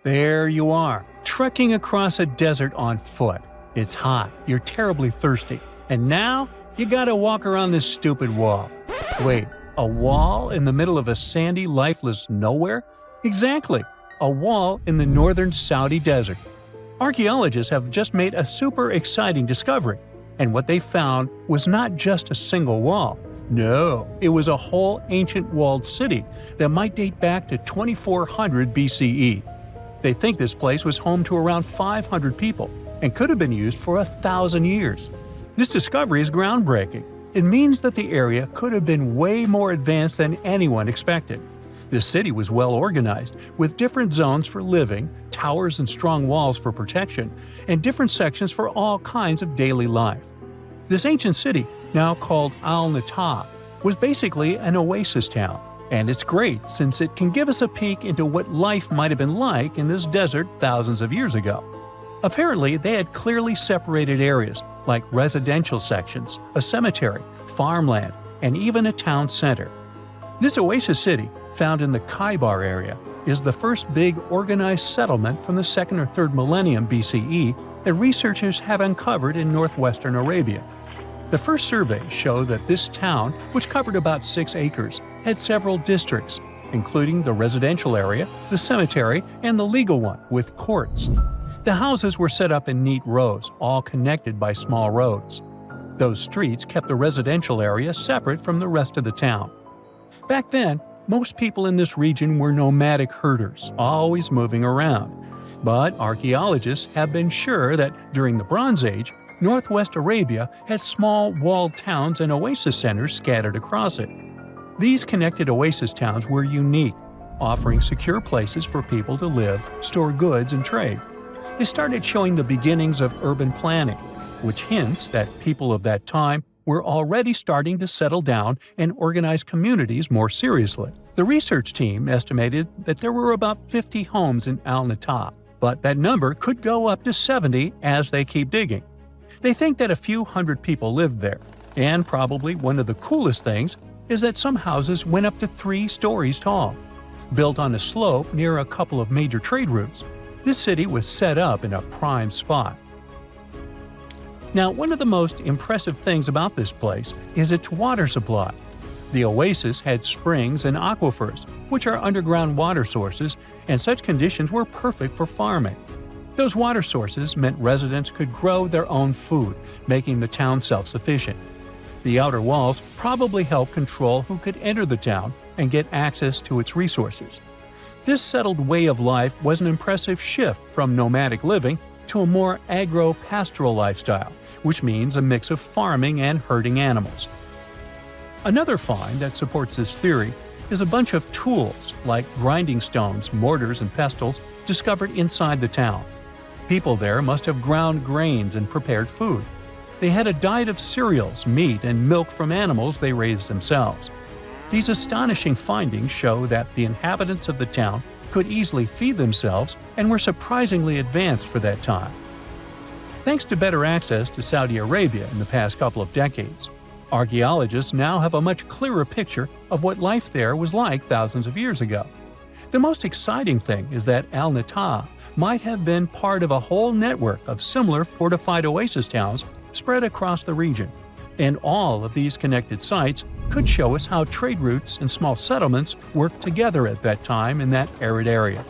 There you are, trekking across a desert on foot. It's hot, you're terribly thirsty, and now you gotta walk around this stupid wall. Wait, a wall in the middle of a sandy, lifeless nowhere? Exactly, a wall in the northern Saudi desert. Archaeologists have just made a super exciting discovery, and what they found was not just a single wall. No, it was a whole ancient walled city that might date back to 2400 BCE. They think this place was home to around 500 people and could have been used for 1,000 years. This discovery is groundbreaking. It means that the area could have been way more advanced than anyone expected. This city was well organized, with different zones for living, towers and strong walls for protection, and different sections for all kinds of daily life. This ancient city, now called Al-Natab, was basically an oasis town, and it's great since it can give us a peek into what life might have been like in this desert thousands of years ago. Apparently, they had clearly separated areas, like residential sections, a cemetery, farmland, and even a town center. This oasis city, found in the Khaybar area, is the first big organized settlement from the 2nd or 3rd millennium BCE that researchers have uncovered in northwestern Arabia. The first surveys show that this town, which covered about 6 acres, had several districts, including the residential area, the cemetery, and the legal one, with courts. The houses were set up in neat rows, all connected by small roads. Those streets kept the residential area separate from the rest of the town. Back then, most people in this region were nomadic herders, always moving around. But archaeologists have been sure that during the Bronze Age, northwest Arabia had small walled towns and oasis centers scattered across it. These connected oasis towns were unique, offering secure places for people to live, store goods, and trade. They started showing the beginnings of urban planning, which hints that people of that time were already starting to settle down and organize communities more seriously. The research team estimated that there were about 50 homes in Al-Natab, but that number could go up to 70 as they keep digging. They think that a few hundred people lived there, and probably one of the coolest things is that some houses went up to 3 stories tall. Built on a slope near a couple of major trade routes, this city was set up in a prime spot. Now, one of the most impressive things about this place is its water supply. The oasis had springs and aquifers, which are underground water sources, and such conditions were perfect for farming. Those water sources meant residents could grow their own food, making the town self-sufficient. The outer walls probably helped control who could enter the town and get access to its resources. This settled way of life was an impressive shift from nomadic living to a more agro-pastoral lifestyle, which means a mix of farming and herding animals. Another find that supports this theory is a bunch of tools like grinding stones, mortars, and pestles discovered inside the town. People there must have ground grains and prepared food. They had a diet of cereals, meat, and milk from animals they raised themselves. These astonishing findings show that the inhabitants of the town could easily feed themselves and were surprisingly advanced for that time. Thanks to better access to Saudi Arabia in the past couple of decades, archaeologists now have a much clearer picture of what life there was like thousands of years ago. The most exciting thing is that Al-Natab might have been part of a whole network of similar fortified oasis towns spread across the region, and all of these connected sites could show us how trade routes and small settlements worked together at that time in that arid area.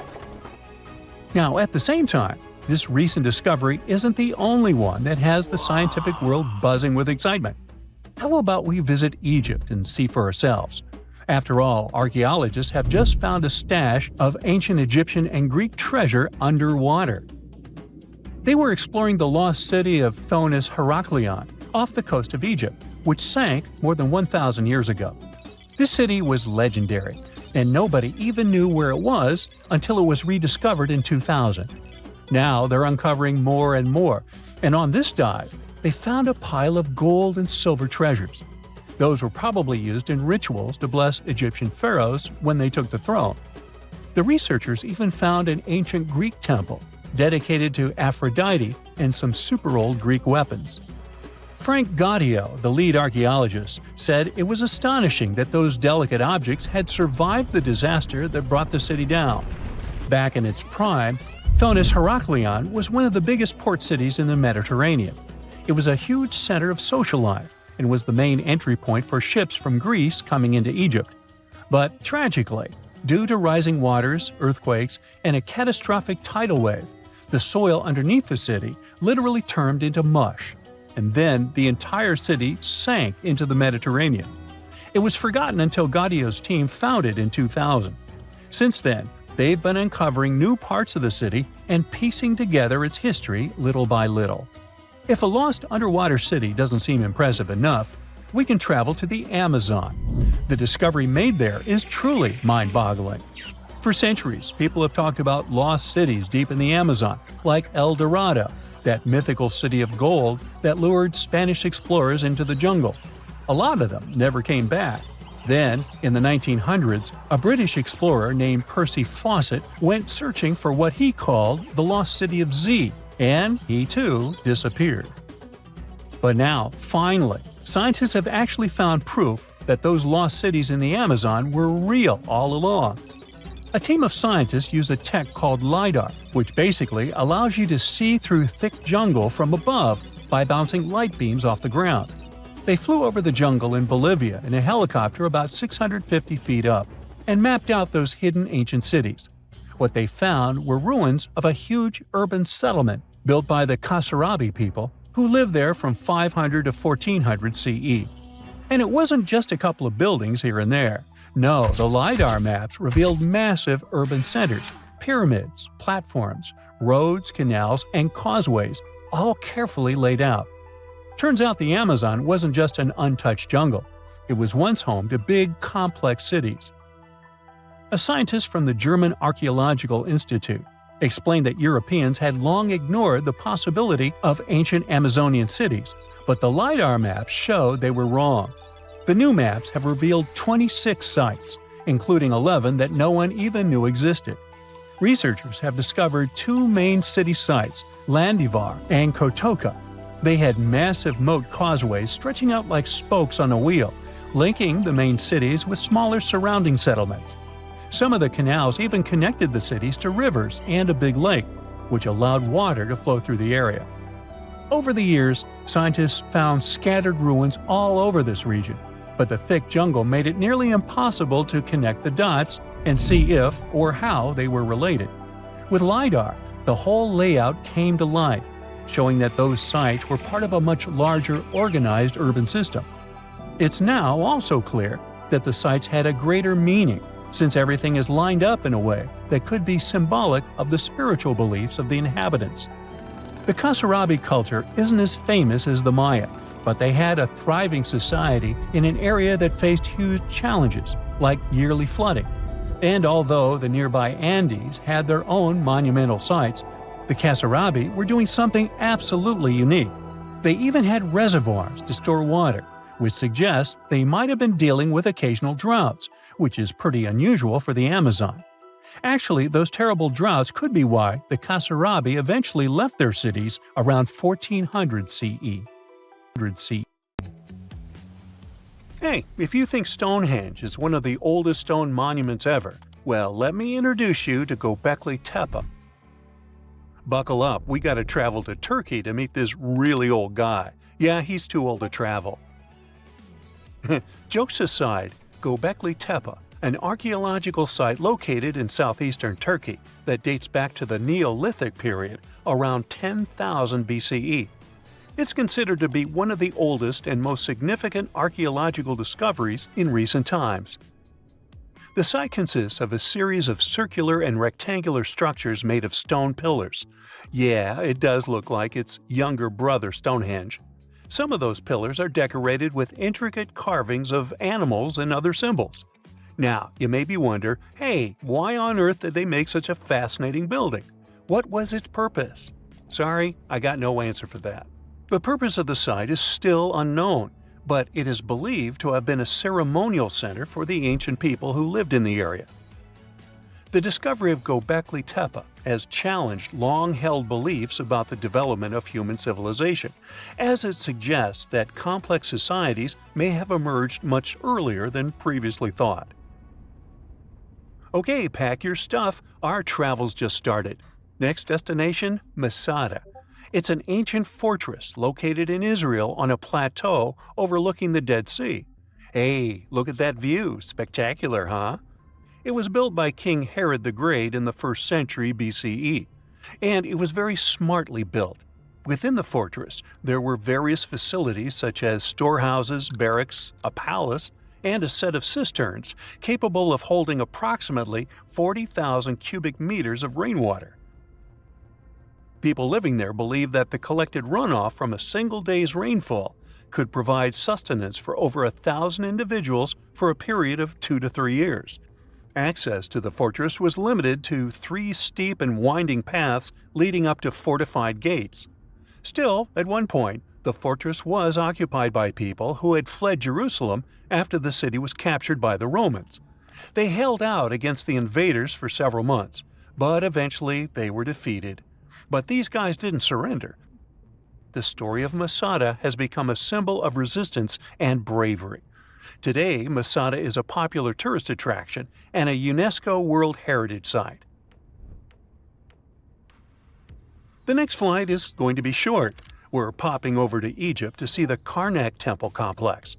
Now, at the same time, this recent discovery isn't the only one that has the scientific world buzzing with excitement. How about we visit Egypt and see for ourselves? After all, archaeologists have just found a stash of ancient Egyptian and Greek treasure underwater. They were exploring the lost city of Thonis Heraklion off the coast of Egypt, which sank more than 1,000 years ago. This city was legendary, and nobody even knew where it was until it was rediscovered in 2000. Now they're uncovering more and more, and on this dive, they found a pile of gold and silver treasures. Those were probably used in rituals to bless Egyptian pharaohs when they took the throne. The researchers even found an ancient Greek temple dedicated to Aphrodite and some super old Greek weapons. Frank Gaudio, the lead archaeologist, said it was astonishing that those delicate objects had survived the disaster that brought the city down. Back in its prime, Thonis Heraklion was one of the biggest port cities in the Mediterranean. It was a huge center of social life and was the main entry point for ships from Greece coming into Egypt. But tragically, due to rising waters, earthquakes, and a catastrophic tidal wave, the soil underneath the city literally turned into mush, and then the entire city sank into the Mediterranean. It was forgotten until Gaudio's team found it in 2000. Since then, they've been uncovering new parts of the city and piecing together its history little by little. If a lost underwater city doesn't seem impressive enough, we can travel to the Amazon. The discovery made there is truly mind-boggling. For centuries, people have talked about lost cities deep in the Amazon, like El Dorado, that mythical city of gold that lured Spanish explorers into the jungle. A lot of them never came back. Then, in the 1900s, a British explorer named Percy Fawcett went searching for what he called the lost city of Z, and he too disappeared. But now, finally, scientists have actually found proof that those lost cities in the Amazon were real all along. A team of scientists use a tech called LiDAR, which basically allows you to see through thick jungle from above by bouncing light beams off the ground. They flew over the jungle in Bolivia in a helicopter about 650 feet up and mapped out those hidden ancient cities. What they found were ruins of a huge urban settlement built by the Kasarabi people who lived there from 500 to 1400 CE. And it wasn't just a couple of buildings here and there. No, the LiDAR maps revealed massive urban centers, pyramids, platforms, roads, canals, and causeways, all carefully laid out. Turns out the Amazon wasn't just an untouched jungle. It was once home to big, complex cities. A scientist from the German Archaeological Institute explained that Europeans had long ignored the possibility of ancient Amazonian cities, but the LiDAR maps showed they were wrong. The new maps have revealed 26 sites, including 11 that no one even knew existed. Researchers have discovered two main city sites, Landivar and Kotoka. They had massive moat causeways stretching out like spokes on a wheel, linking the main cities with smaller surrounding settlements. Some of the canals even connected the cities to rivers and a big lake, which allowed water to flow through the area. Over the years, scientists found scattered ruins all over this region, but the thick jungle made it nearly impossible to connect the dots and see if or how they were related. With LiDAR, the whole layout came to life, showing that those sites were part of a much larger organized urban system. It's now also clear that the sites had a greater meaning, since everything is lined up in a way that could be symbolic of the spiritual beliefs of the inhabitants. The Kasarabi culture isn't as famous as the Maya, but they had a thriving society in an area that faced huge challenges, like yearly flooding. And although the nearby Andes had their own monumental sites, the Kasarabi were doing something absolutely unique. They even had reservoirs to store water, which suggests they might have been dealing with occasional droughts, which is pretty unusual for the Amazon. Actually, those terrible droughts could be why the Kasarabi eventually left their cities around 1400 CE. Hey, if you think Stonehenge is one of the oldest stone monuments ever, well, let me introduce you to Göbekli Tepe. Buckle up, we gotta travel to Turkey to meet this really old guy. Yeah, he's too old to travel. Jokes aside, Göbekli Tepe, an archaeological site located in southeastern Turkey that dates back to the Neolithic period, around 10,000 BCE. It's considered to be one of the oldest and most significant archaeological discoveries in recent times. The site consists of a series of circular and rectangular structures made of stone pillars. Yeah, it does look like its younger brother Stonehenge. Some of those pillars are decorated with intricate carvings of animals and other symbols. Now, you maybe wonder, hey, why on earth did they make such a fascinating building? What was its purpose? Sorry, I got no answer for that. The purpose of the site is still unknown, but it is believed to have been a ceremonial center for the ancient people who lived in the area. The discovery of Göbekli Tepe has challenged long-held beliefs about the development of human civilization, as it suggests that complex societies may have emerged much earlier than previously thought. Okay, pack your stuff. Our travel's just started. Next destination, Masada. It's an ancient fortress located in Israel on a plateau overlooking the Dead Sea. Hey, look at that view. Spectacular, huh? It was built by King Herod the Great in the 1st century BCE, and it was very smartly built. Within the fortress, there were various facilities such as storehouses, barracks, a palace, and a set of cisterns capable of holding approximately 40,000 cubic meters of rainwater. People living there believed that the collected runoff from a single day's rainfall could provide sustenance for over 1,000 individuals for a period of 2 to 3 years. Access to the fortress was limited to 3 steep and winding paths leading up to fortified gates. Still, at one point, the fortress was occupied by people who had fled Jerusalem after the city was captured by the Romans. They held out against the invaders for several months, but eventually they were defeated. But these guys didn't surrender. The story of Masada has become a symbol of resistance and bravery. Today, Masada is a popular tourist attraction and a UNESCO World Heritage Site. The next flight is going to be short. We're popping over to Egypt to see the Karnak Temple Complex.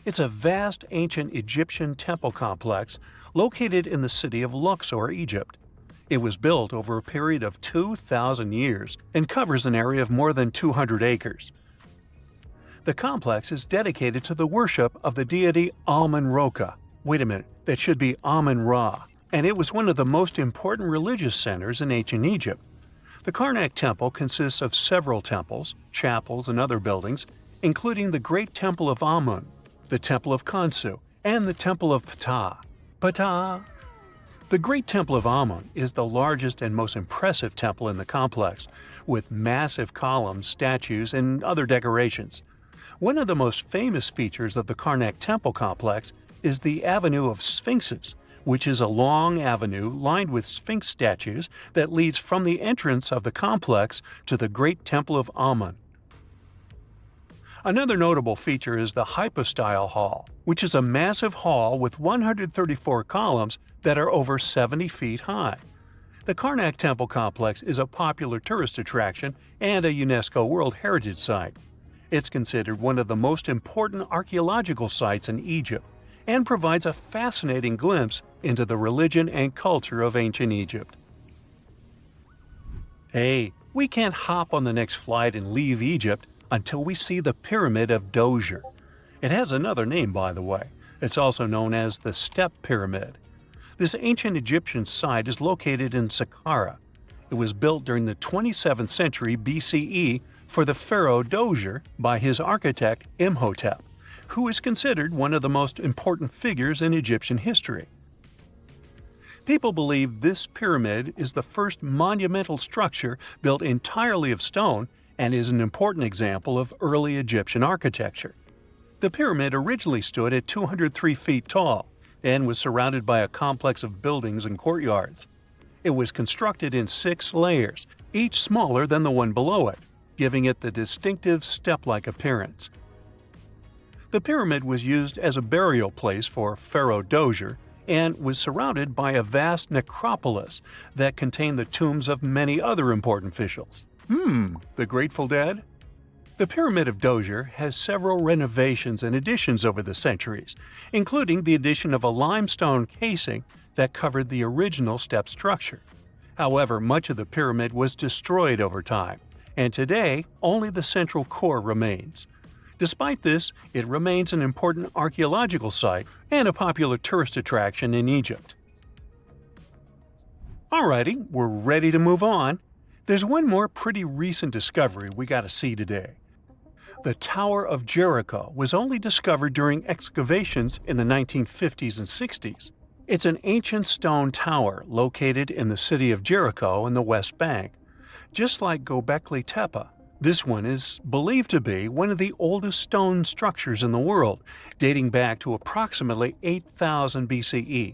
It's a vast ancient Egyptian temple complex located in the city of Luxor, Egypt. It was built over a period of 2,000 years and covers an area of more than 200 acres. The complex is dedicated to the worship of the deity Amun-Ra. Wait a minute, that should be Amun-Ra, and it was one of the most important religious centers in ancient Egypt. The Karnak Temple consists of several temples, chapels, and other buildings, including the Great Temple of Amun, the Temple of Khonsu, and the Temple of Ptah. Ptah! The Great Temple of Amun is the largest and most impressive temple in the complex, with massive columns, statues, and other decorations. One of the most famous features of the Karnak Temple complex is the Avenue of Sphinxes, which is a long avenue lined with Sphinx statues that leads from the entrance of the complex to the Great Temple of Amun. Another notable feature is the Hypostyle Hall, which is a massive hall with 134 columns that are over 70 feet high. The Karnak Temple Complex is a popular tourist attraction and a UNESCO World Heritage Site. It's considered one of the most important archaeological sites in Egypt and provides a fascinating glimpse into the religion and culture of ancient Egypt. Hey, we can't hop on the next flight and leave Egypt until we see the Pyramid of Djoser. It has another name, by the way. It's also known as the Step Pyramid. This ancient Egyptian site is located in Saqqara. It was built during the 27th century BCE for the pharaoh Djoser by his architect Imhotep, who is considered one of the most important figures in Egyptian history. People believe this pyramid is the first monumental structure built entirely of stone and is an important example of early Egyptian architecture. The pyramid originally stood at 203 feet tall and was surrounded by a complex of buildings and courtyards. It was constructed in 6 layers, each smaller than the one below it, giving it the distinctive step-like appearance. The pyramid was used as a burial place for Pharaoh Djoser and was surrounded by a vast necropolis that contained the tombs of many other important officials. The Grateful Dead? The Pyramid of Djoser has several renovations and additions over the centuries, including the addition of a limestone casing that covered the original step structure. However, much of the pyramid was destroyed over time, and today only the central core remains. Despite this, it remains an important archaeological site and a popular tourist attraction in Egypt. Alrighty, we're ready to move on. There's one more pretty recent discovery we gotta see today. The Tower of Jericho was only discovered during excavations in the 1950s and 60s. It's an ancient stone tower located in the city of Jericho in the West Bank. Just like Göbekli Tepe, this one is believed to be one of the oldest stone structures in the world, dating back to approximately 8000 BCE.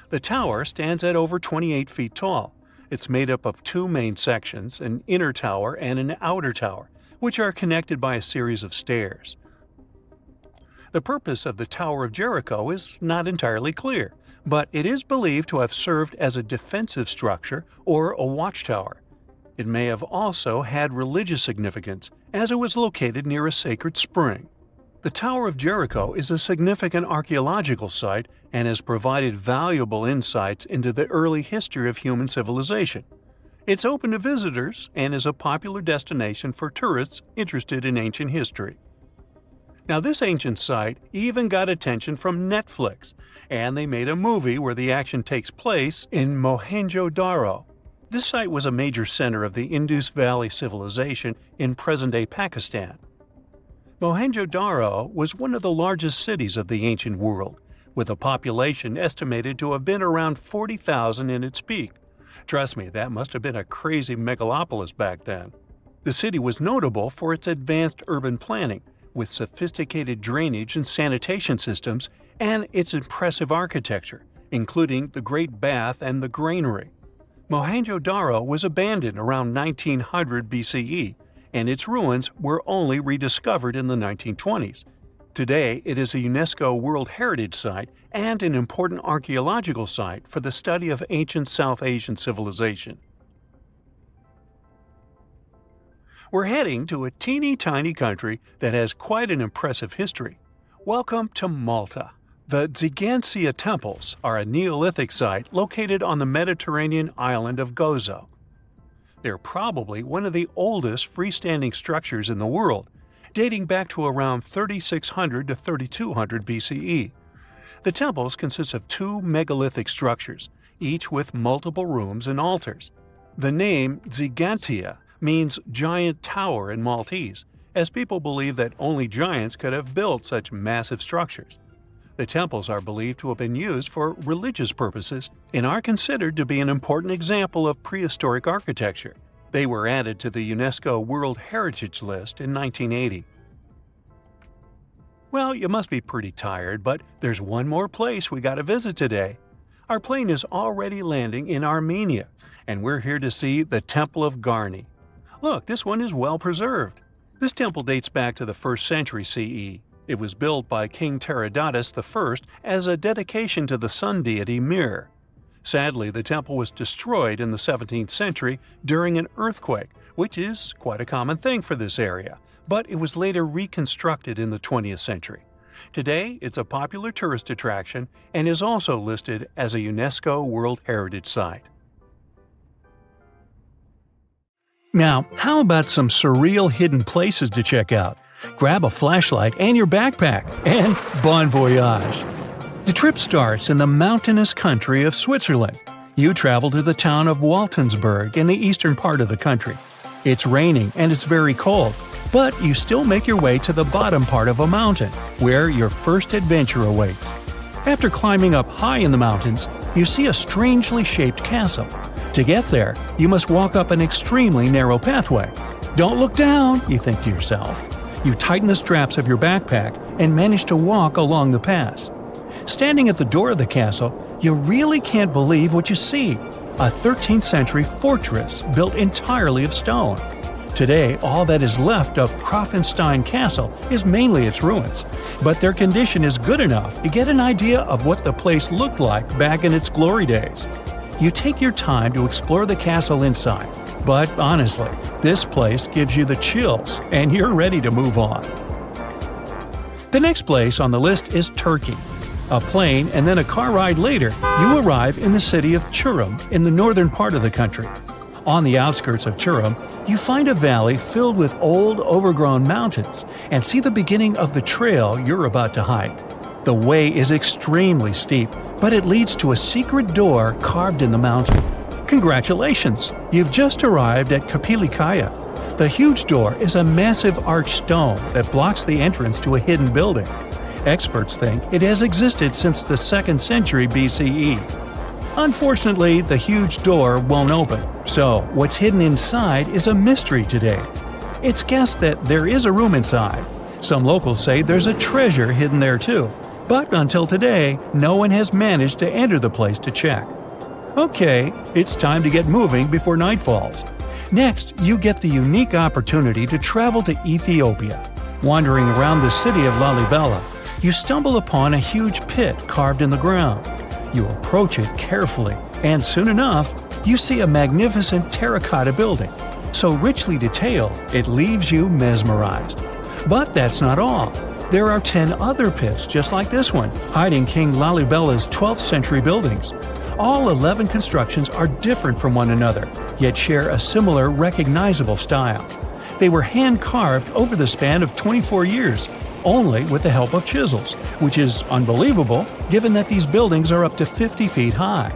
The tower stands at over 28 feet tall. It's made up of 2 main sections, an inner tower and an outer tower, which are connected by a series of stairs. The purpose of the Tower of Jericho is not entirely clear, but it is believed to have served as a defensive structure or a watchtower. It may have also had religious significance, as it was located near a sacred spring. The Tower of Jericho is a significant archaeological site and has provided valuable insights into the early history of human civilization. It's open to visitors and is a popular destination for tourists interested in ancient history. Now, this ancient site even got attention from Netflix, and they made a movie where the action takes place in Mohenjo-Daro. This site was a major center of the Indus Valley civilization in present-day Pakistan. Mohenjo-Daro was one of the largest cities of the ancient world, with a population estimated to have been around 40,000 in its peak. Trust me, that must have been a crazy megalopolis back then. The city was notable for its advanced urban planning, with sophisticated drainage and sanitation systems, and its impressive architecture, including the Great Bath and the Granary. Mohenjo-Daro was abandoned around 1900 BCE, and its ruins were only rediscovered in the 1920s. Today, it is a UNESCO World Heritage Site and an important archaeological site for the study of ancient South Asian civilization. We're heading to a teeny-tiny country that has quite an impressive history. Welcome to Malta. The Xigantia Temples are a Neolithic site located on the Mediterranean island of Gozo. They're probably one of the oldest freestanding structures in the world, dating back to around 3600 to 3200 BCE. The temples consist of two megalithic structures, each with multiple rooms and altars. The name Xigantia means giant tower in Maltese, as people believe that only giants could have built such massive structures. The temples are believed to have been used for religious purposes and are considered to be an important example of prehistoric architecture. They were added to the UNESCO World Heritage List in 1980. Well, you must be pretty tired, but there's one more place we gotta visit today. Our plane is already landing in Armenia, and we're here to see the Temple of Garni. Look, this one is well preserved. This temple dates back to the 1st century CE. It was built by King Tiridates I as a dedication to the sun deity Mir. Sadly, the temple was destroyed in the 17th century during an earthquake, which is quite a common thing for this area, but it was later reconstructed in the 20th century. Today, it's a popular tourist attraction and is also listed as a UNESCO World Heritage Site. Now, how about some surreal hidden places to check out? Grab a flashlight and your backpack, and bon voyage! The trip starts in the mountainous country of Switzerland. You travel to the town of Waltensburg in the eastern part of the country. It's raining and it's very cold, but you still make your way to the bottom part of a mountain, where your first adventure awaits. After climbing up high in the mountains, you see a strangely shaped castle. To get there, you must walk up an extremely narrow pathway. Don't look down, you think to yourself. You tighten the straps of your backpack and manage to walk along the pass. Standing at the door of the castle, you really can't believe what you see. A 13th century fortress built entirely of stone. Today, all that is left of Krafenstein Castle is mainly its ruins, but their condition is good enough to get an idea of what the place looked like back in its glory days. You take your time to explore the castle inside, but honestly, this place gives you the chills and you're ready to move on. The next place on the list is Turkey. A plane and then a car ride later, you arrive in the city of Çorum in the northern part of the country. On the outskirts of Çorum, you find a valley filled with old, overgrown mountains and see the beginning of the trail you're about to hike. The way is extremely steep, but it leads to a secret door carved in the mountain. Congratulations! You've just arrived at Kapilikaya. The huge door is a massive arched stone that blocks the entrance to a hidden building. Experts think it has existed since the 2nd century BCE. Unfortunately, the huge door won't open, so what's hidden inside is a mystery today. It's guessed that there is a room inside. Some locals say there's a treasure hidden there too, but until today, no one has managed to enter the place to check. Okay, it's time to get moving before night falls. Next, you get the unique opportunity to travel to Ethiopia. Wandering around the city of Lalibela, you stumble upon a huge pit carved in the ground. You approach it carefully, and soon enough, you see a magnificent terracotta building. So richly detailed, it leaves you mesmerized. But that's not all. There are 10 other pits just like this one, hiding King Lalibella's 12th century buildings. All 11 constructions are different from one another, yet share a similar recognizable style. They were hand-carved over the span of 24 years, only with the help of chisels, which is unbelievable given that these buildings are up to 50 feet high.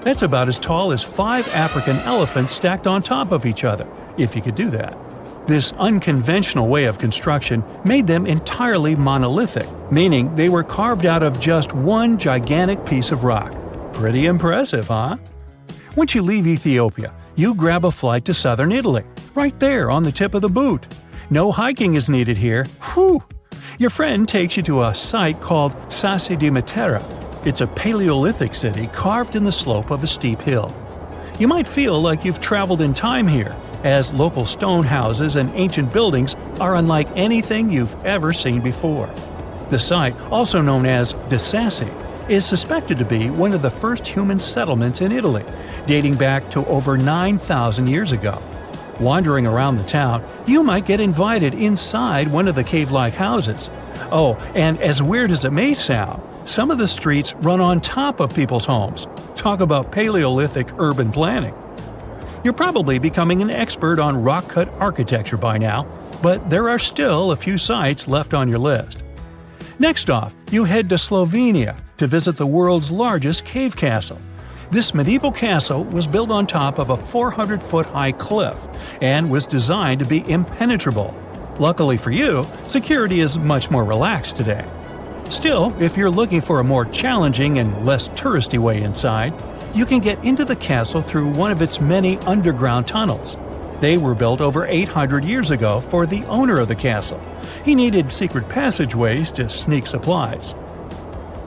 That's about as tall as 5 African elephants stacked on top of each other, if you could do that. This unconventional way of construction made them entirely monolithic, meaning they were carved out of just one gigantic piece of rock. Pretty impressive, huh? Once you leave Ethiopia, you grab a flight to southern Italy, right there on the tip of the boot. No hiking is needed here. Whew! Your friend takes you to a site called Sassi di Matera. It's a Paleolithic city carved in the slope of a steep hill. You might feel like you've traveled in time here, as local stone houses and ancient buildings are unlike anything you've ever seen before. The site, also known as De Sassi, is suspected to be one of the first human settlements in Italy, dating back to over 9,000 years ago. Wandering around the town, you might get invited inside one of the cave-like houses. Oh, and as weird as it may sound, some of the streets run on top of people's homes. Talk about Paleolithic urban planning. You're probably becoming an expert on rock-cut architecture by now, but there are still a few sites left on your list. Next off, you head to Slovenia to visit the world's largest cave castle. This medieval castle was built on top of a 400-foot-high cliff and was designed to be impenetrable. Luckily for you, security is much more relaxed today. Still, if you're looking for a more challenging and less touristy way inside, you can get into the castle through one of its many underground tunnels. They were built over 800 years ago for the owner of the castle. He needed secret passageways to sneak supplies.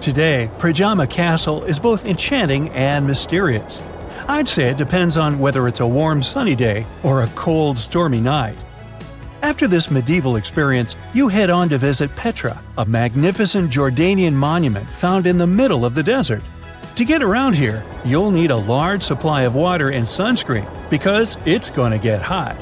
Today, Pajama Castle is both enchanting and mysterious. I'd say it depends on whether it's a warm sunny day or a cold stormy night. After this medieval experience, you head on to visit Petra, a magnificent Jordanian monument found in the middle of the desert. To get around here, you'll need a large supply of water and sunscreen because it's going to get hot.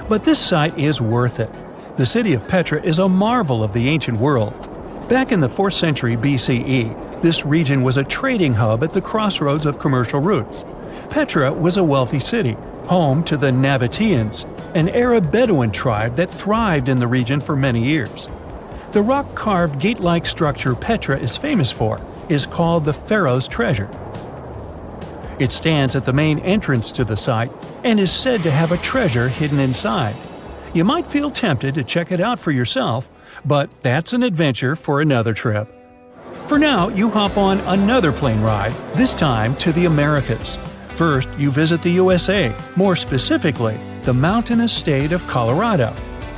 But this site is worth it. The city of Petra is a marvel of the ancient world. Back in the 4th century BCE, this region was a trading hub at the crossroads of commercial routes. Petra was a wealthy city, home to the Nabateans, an Arab Bedouin tribe that thrived in the region for many years. The rock-carved gate-like structure Petra is famous for is called the Pharaoh's Treasure. It stands at the main entrance to the site and is said to have a treasure hidden inside. You might feel tempted to check it out for yourself, but that's an adventure for another trip. For now, you hop on another plane ride, this time to the Americas. First, you visit the USA, more specifically, the mountainous state of Colorado.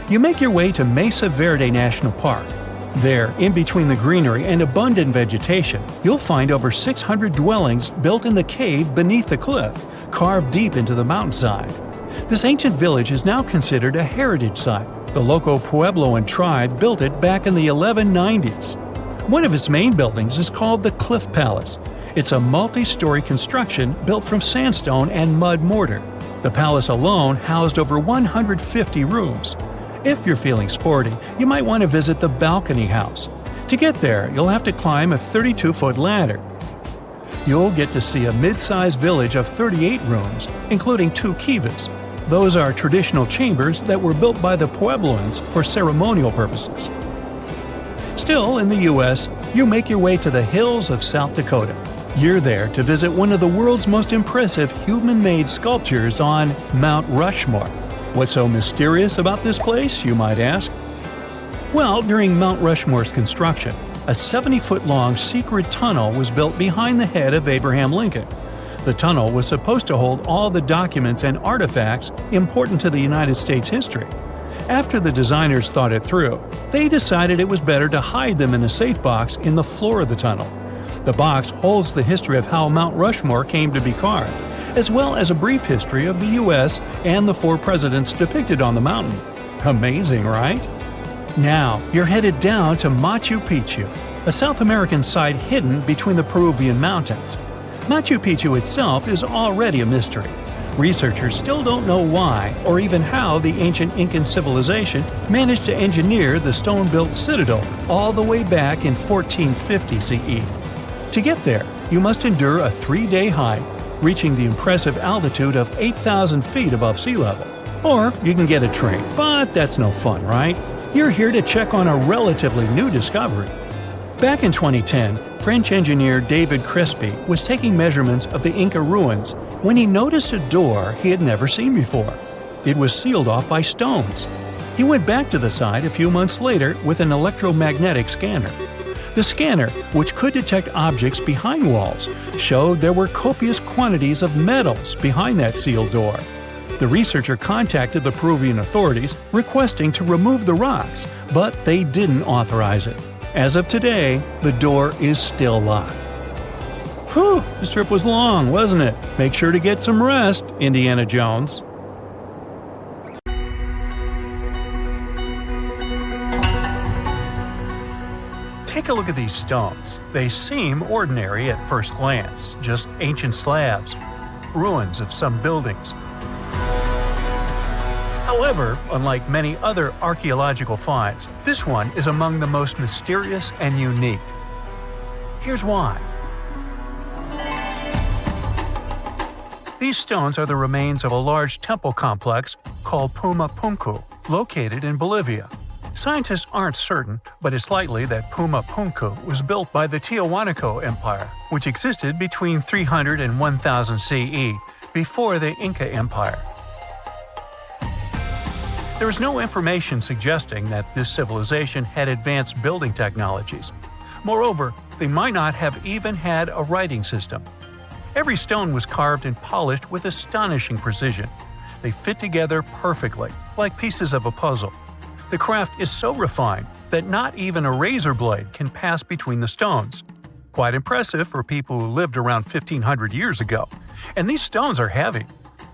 You make your way to Mesa Verde National Park. There, in between the greenery and abundant vegetation, you'll find over 600 dwellings built in the cave beneath the cliff, carved deep into the mountainside. This ancient village is now considered a heritage site. The local Puebloan tribe built it back in the 1190s. One of its main buildings is called the Cliff Palace. It's a multi-story construction built from sandstone and mud mortar. The palace alone housed over 150 rooms. If you're feeling sporty, you might want to visit the Balcony House. To get there, you'll have to climb a 32-foot ladder. You'll get to see a mid-sized village of 38 rooms, including 2 kivas. Those are traditional chambers that were built by the Puebloans for ceremonial purposes. Still in the U.S., you make your way to the hills of South Dakota. You're there to visit one of the world's most impressive human-made sculptures on Mount Rushmore. What's so mysterious about this place, you might ask? Well, during Mount Rushmore's construction, a 70-foot-long secret tunnel was built behind the head of Abraham Lincoln. The tunnel was supposed to hold all the documents and artifacts important to the United States history. After the designers thought it through, they decided it was better to hide them in a safe box in the floor of the tunnel. The box holds the history of how Mount Rushmore came to be carved, as well as a brief history of the U.S. and the 4 presidents depicted on the mountain. Amazing, right? Now, you're headed down to Machu Picchu. a South American site hidden between the Peruvian mountains. Machu Picchu itself is already a mystery. Researchers still don't know why or even how the ancient Incan civilization managed to engineer the stone-built citadel all the way back in 1450 CE. To get there, you must endure a 3-day hike, reaching the impressive altitude of 8,000 feet above sea level. Or you can get a train, but that's no fun, right? You're here to check on a relatively new discovery. Back in 2010, French engineer David Crespi was taking measurements of the Inca ruins when he noticed a door he had never seen before. It was sealed off by stones. He went back to the site a few months later with an electromagnetic scanner. The scanner, which could detect objects behind walls, showed there were copious quantities of metals behind that sealed door. The researcher contacted the Peruvian authorities requesting to remove the rocks, but they didn't authorize it. As of today, the door is still locked. Whew, this trip was long, wasn't it? Make sure to get some rest, Indiana Jones. Take a look at these stones. They seem ordinary at first glance, just ancient slabs, ruins of some buildings. However, unlike many other archaeological finds, this one is among the most mysterious and unique. Here's why. These stones are the remains of a large temple complex called Puma Punku, located in Bolivia. Scientists aren't certain, but it's likely that Puma Punku was built by the Tiahuanaco Empire, which existed between 300 and 1000 CE, before the Inca Empire. There is no information suggesting that this civilization had advanced building technologies. Moreover, they might not have even had a writing system. Every stone was carved and polished with astonishing precision. They fit together perfectly, like pieces of a puzzle. The craft is so refined that not even a razor blade can pass between the stones. Quite impressive for people who lived around 1500 years ago. And these stones are heavy.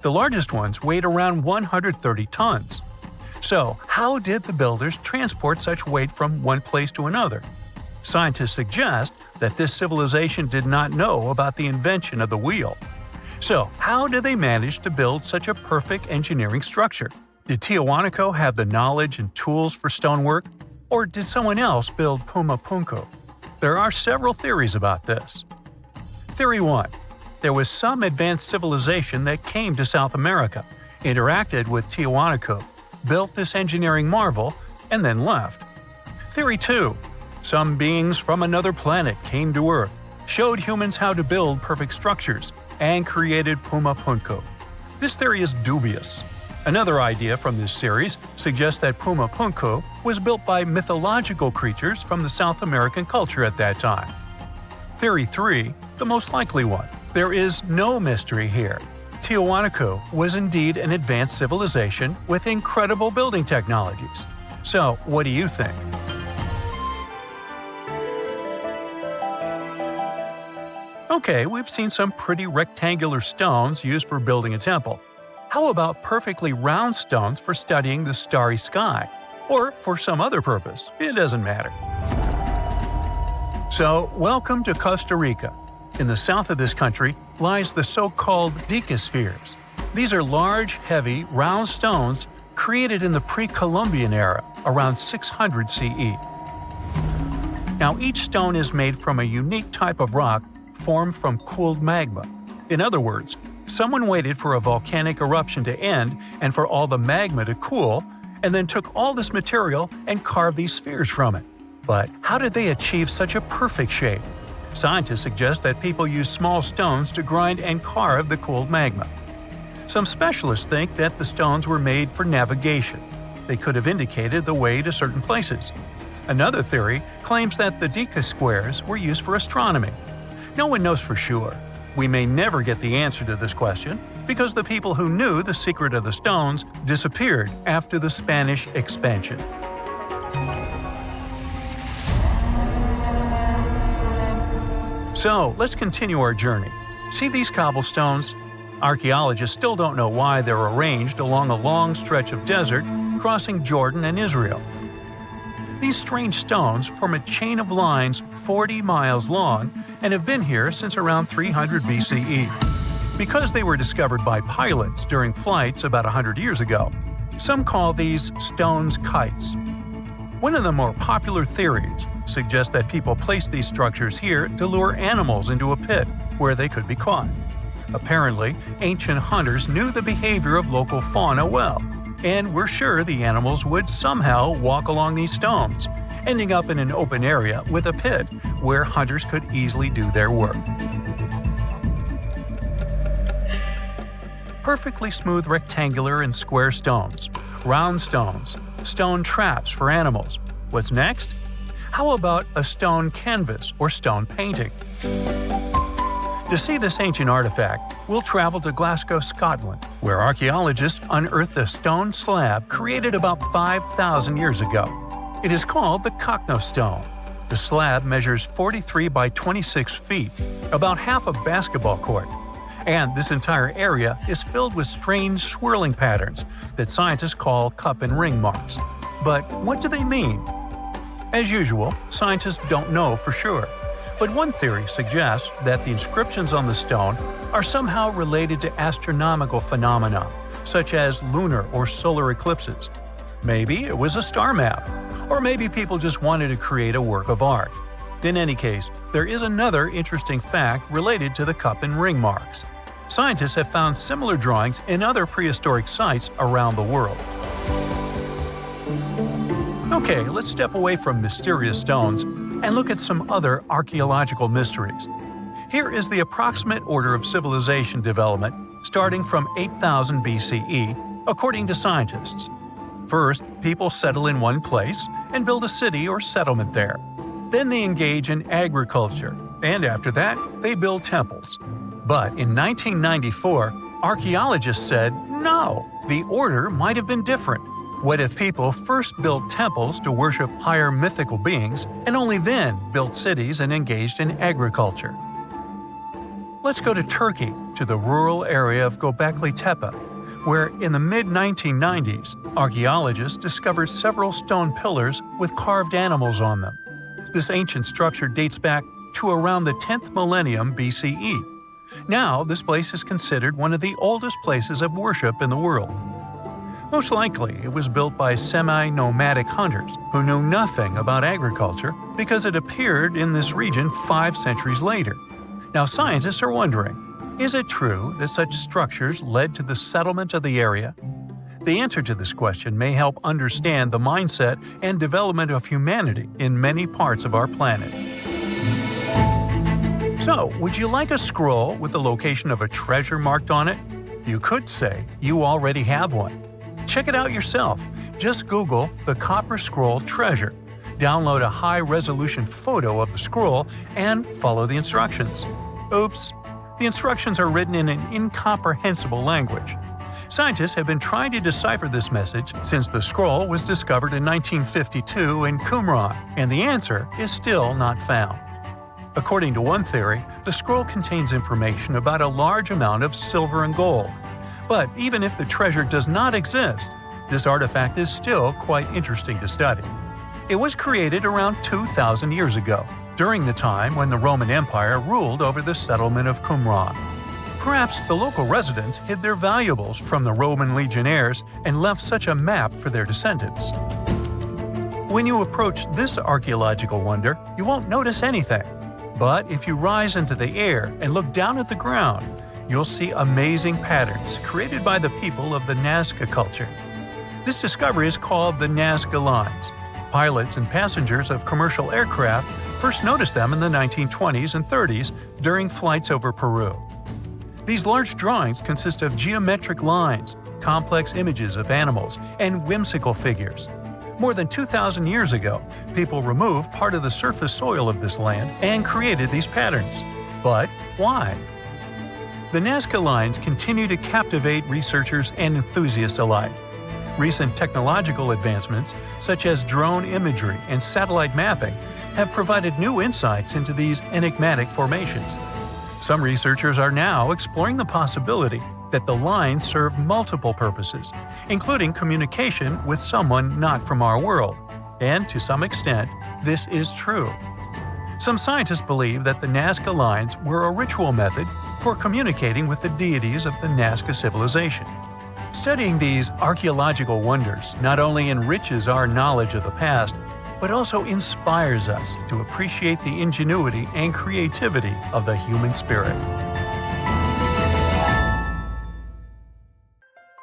The largest ones weighed around 130 tons. So, how did the builders transport such weight from one place to another? Scientists suggest that this civilization did not know about the invention of the wheel. So, how did they manage to build such a perfect engineering structure? Did Tiahuanaco have the knowledge and tools for stonework? Or did someone else build Puma Punku? There are several theories about this. Theory 1. There was some advanced civilization that came to South America, interacted with Tiahuanaco, built this engineering marvel, and then left. Theory 2. Some beings from another planet came to Earth, showed humans how to build perfect structures, and created Puma Punku. This theory is dubious. Another idea from this series suggests that Puma Punku was built by mythological creatures from the South American culture at that time. Theory 3, the most likely one. There is no mystery here. Tiahuanaco was indeed an advanced civilization with incredible building technologies. So, what do you think? Okay, we've seen some pretty rectangular stones used for building a temple. How about perfectly round stones for studying the starry sky? Or for some other purpose, it doesn't matter. So, welcome to Costa Rica. In the south of this country lies the so-called decaspheres. These are large, heavy, round stones created in the pre-Columbian era, around 600 CE. Now, each stone is made from a unique type of rock formed from cooled magma. In other words, someone waited for a volcanic eruption to end and for all the magma to cool, and then took all this material and carved these spheres from it. But how did they achieve such a perfect shape? Scientists suggest that people used small stones to grind and carve the cooled magma. Some specialists think that the stones were made for navigation. They could have indicated the way to certain places. Another theory claims that the deca squares were used for astronomy. No one knows for sure. We may never get the answer to this question because the people who knew the secret of the stones disappeared after the Spanish expansion. So, let's continue our journey. See these cobblestones? Archaeologists still don't know why they're arranged along a long stretch of desert crossing Jordan and Israel. These strange stones form a chain of lines 40 miles long and have been here since around 300 BCE. Because they were discovered by pilots during flights about 100 years ago, some call these stones kites. One of the more popular theories suggests that people placed these structures here to lure animals into a pit where they could be caught. Apparently, ancient hunters knew the behavior of local fauna well, and were sure the animals would somehow walk along these stones, ending up in an open area with a pit where hunters could easily do their work. Perfectly smooth rectangular and square stones, round stones, stone traps for animals. What's next? How about a stone canvas or stone painting? To see this ancient artifact, we'll travel to Glasgow, Scotland, where archaeologists unearthed a stone slab created about 5,000 years ago. It is called the Cockno stone. The slab measures 43 by 26 feet, about half a basketball court. And this entire area is filled with strange swirling patterns that scientists call cup and ring marks. But what do they mean? As usual, scientists don't know for sure. But one theory suggests that the inscriptions on the stone are somehow related to astronomical phenomena, such as lunar or solar eclipses. Maybe it was a star map, or maybe people just wanted to create a work of art. In any case, there is another interesting fact related to the cup and ring marks. Scientists have found similar drawings in other prehistoric sites around the world. Okay, let's step away from mysterious stones and look at some other archaeological mysteries. Here is the approximate order of civilization development starting from 8000 BCE, according to scientists. First, people settle in one place and build a city or settlement there. Then they engage in agriculture, and after that, they build temples. But in 1994, archaeologists said, no, the order might have been different. What if people first built temples to worship higher mythical beings and only then built cities and engaged in agriculture? Let's go to Turkey, to the rural area of Göbekli Tepe, where in the mid-1990s, archaeologists discovered several stone pillars with carved animals on them. This ancient structure dates back to around the 10th millennium BCE. Now, this place is considered one of the oldest places of worship in the world. Most likely, it was built by semi-nomadic hunters who knew nothing about agriculture because it appeared in this region 5 centuries later. Now, scientists are wondering, is it true that such structures led to the settlement of the area? The answer to this question may help understand the mindset and development of humanity in many parts of our planet. So, would you like a scroll with the location of a treasure marked on it? You could say you already have one. Check it out yourself. Just Google the Copper Scroll Treasure. Download a high-resolution photo of the scroll and follow the instructions. Oops! The instructions are written in an incomprehensible language. Scientists have been trying to decipher this message since the scroll was discovered in 1952 in Qumran, and the answer is still not found. According to one theory, the scroll contains information about a large amount of silver and gold. But even if the treasure does not exist, this artifact is still quite interesting to study. It was created around 2,000 years ago, during the time when the Roman Empire ruled over the settlement of Qumran. Perhaps the local residents hid their valuables from the Roman legionnaires and left such a map for their descendants. When you approach this archaeological wonder, you won't notice anything. But if you rise into the air and look down at the ground, you'll see amazing patterns created by the people of the Nazca culture. This discovery is called the Nazca Lines. Pilots and passengers of commercial aircraft first noticed them in the 1920s and 30s during flights over Peru. These large drawings consist of geometric lines, complex images of animals, and whimsical figures. More than 2,000 years ago, people removed part of the surface soil of this land and created these patterns. But why? The Nazca Lines continue to captivate researchers and enthusiasts alike. Recent technological advancements, such as drone imagery and satellite mapping, have provided new insights into these enigmatic formations. Some researchers are now exploring the possibility that the lines serve multiple purposes, including communication with someone not from our world. And to some extent, this is true. Some scientists believe that the Nazca lines were a ritual method for communicating with the deities of the Nazca civilization. Studying these archaeological wonders not only enriches our knowledge of the past, but also inspires us to appreciate the ingenuity and creativity of the human spirit.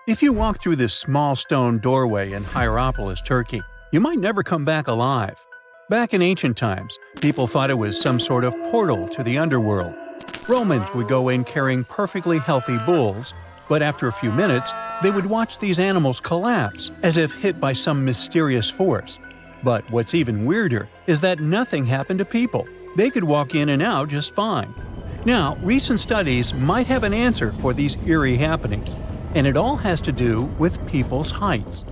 If you walk through this small stone doorway in Hierapolis, Turkey, you might never come back alive. Back in ancient times, people thought it was some sort of portal to the underworld. Romans would go in carrying perfectly healthy bulls, but after a few minutes, they would watch these animals collapse as if hit by some mysterious force. But what's even weirder is that nothing happened to people. They could walk in and out just fine. Now, recent studies might have an answer for these eerie happenings, and it all has to do with people's heights.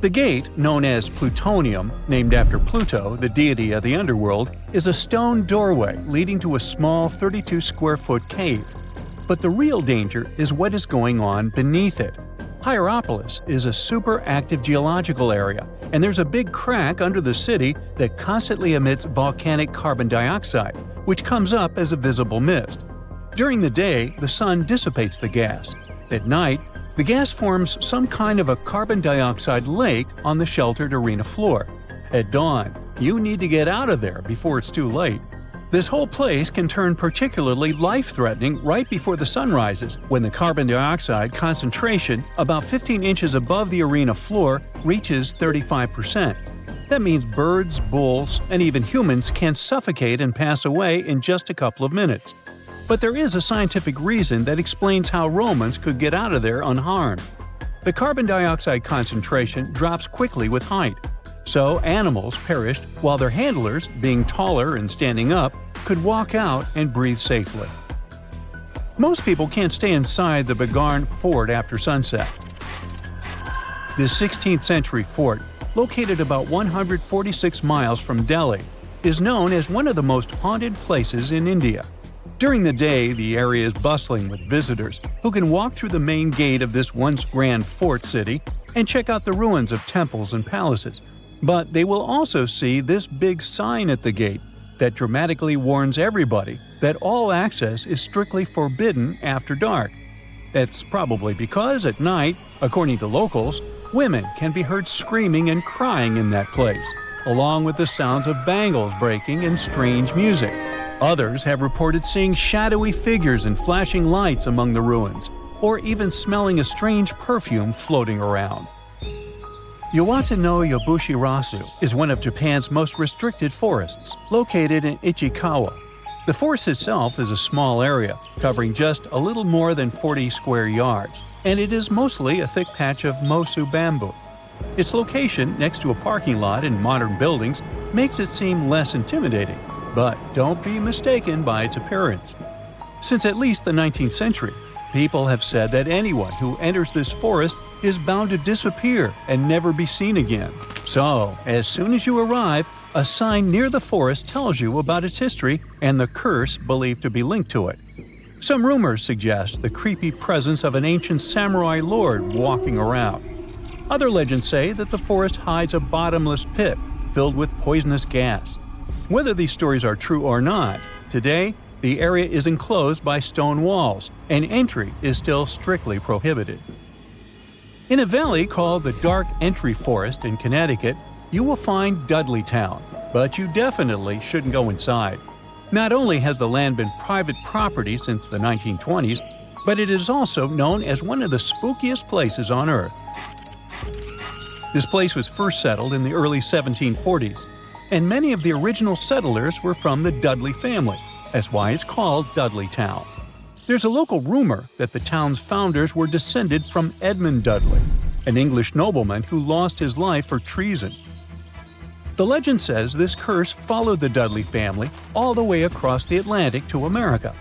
The gate, known as Plutonium, named after Pluto, the deity of the underworld, is a stone doorway leading to a small 32-square-foot cave. But the real danger is what is going on beneath it. Hierapolis is a super active geological area, and there's a big crack under the city that constantly emits volcanic carbon dioxide, which comes up as a visible mist. During the day, the sun dissipates the gas. At night, the gas forms some kind of a carbon dioxide lake on the sheltered arena floor. At dawn, you need to get out of there before it's too late. This whole place can turn particularly life-threatening right before the sun rises, when the carbon dioxide concentration, about 15 inches above the arena floor, reaches 35%. That means birds, bulls, and even humans can suffocate and pass away in just a couple of minutes. But there is a scientific reason that explains how Romans could get out of there unharmed. The carbon dioxide concentration drops quickly with height. So animals perished while their handlers, being taller and standing up, could walk out and breathe safely. Most people can't stay inside the Bagarn Fort after sunset. This 16th century fort, located about 146 miles from Delhi, is known as one of the most haunted places in India. During the day, the area is bustling with visitors who can walk through the main gate of this once grand fort city and check out the ruins of temples and palaces. But they will also see this big sign at the gate that dramatically warns everybody that all access is strictly forbidden after dark. That's probably because at night, according to locals, women can be heard screaming and crying in that place, along with the sounds of bangles breaking and strange music. Others have reported seeing shadowy figures and flashing lights among the ruins, or even smelling a strange perfume floating around. Yawata no Yabushirasu is one of Japan's most restricted forests, located in Ichikawa. The forest itself is a small area, covering just a little more than 40 square yards, and it is mostly a thick patch of mosu bamboo. Its location next to a parking lot and modern buildings makes it seem less intimidating, but don't be mistaken by its appearance. Since at least the 19th century, people have said that anyone who enters this forest is bound to disappear and never be seen again. So, as soon as you arrive, a sign near the forest tells you about its history and the curse believed to be linked to it. Some rumors suggest the creepy presence of an ancient samurai lord walking around. Other legends say that the forest hides a bottomless pit filled with poisonous gas. Whether these stories are true or not, today, the area is enclosed by stone walls, and entry is still strictly prohibited. In a valley called the Dark Entry Forest in Connecticut, you will find Dudleytown, but you definitely shouldn't go inside. Not only has the land been private property since the 1920s, but it is also known as one of the spookiest places on Earth. This place was first settled in the early 1740s, and many of the original settlers were from the Dudley family. That's why it's called Dudleytown. There's a local rumor that the town's founders were descended from Edmund Dudley, an English nobleman who lost his life for treason. The legend says this curse followed the Dudley family all the way across the Atlantic to America,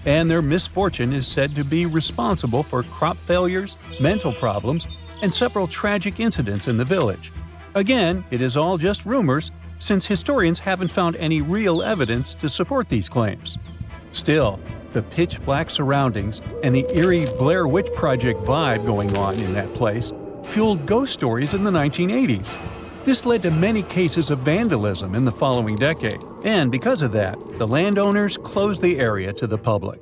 and their misfortune is said to be responsible for crop failures, mental problems, and several tragic incidents in the village. Again, it is all just rumors, since historians haven't found any real evidence to support these claims. Still, the pitch-black surroundings and the eerie Blair Witch Project vibe going on in that place fueled ghost stories in the 1980s. This led to many cases of vandalism in the following decade, and because of that, the landowners closed the area to the public.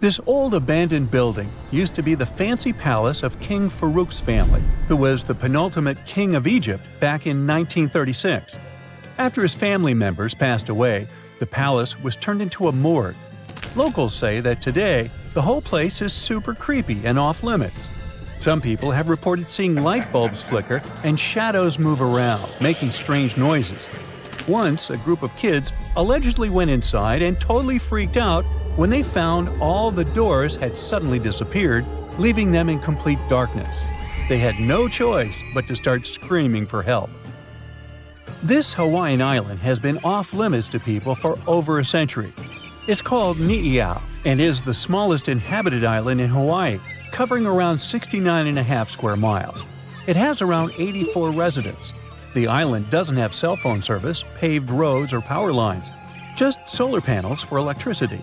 This old abandoned building used to be the fancy palace of King Farouk's family, who was the penultimate king of Egypt back in 1936. After his family members passed away, the palace was turned into a morgue. Locals say that today, the whole place is super creepy and off-limits. Some people have reported seeing light bulbs flicker and shadows move around, making strange noises. Once, a group of kids allegedly went inside and totally freaked out when they found all the doors had suddenly disappeared, leaving them in complete darkness. They had no choice but to start screaming for help. This Hawaiian island has been off-limits to people for over a century. It's called Ni'iau and is the smallest inhabited island in Hawaii, covering around 69.5 square miles. It has around 84 residents. The island doesn't have cell phone service, paved roads, or power lines, just solar panels for electricity.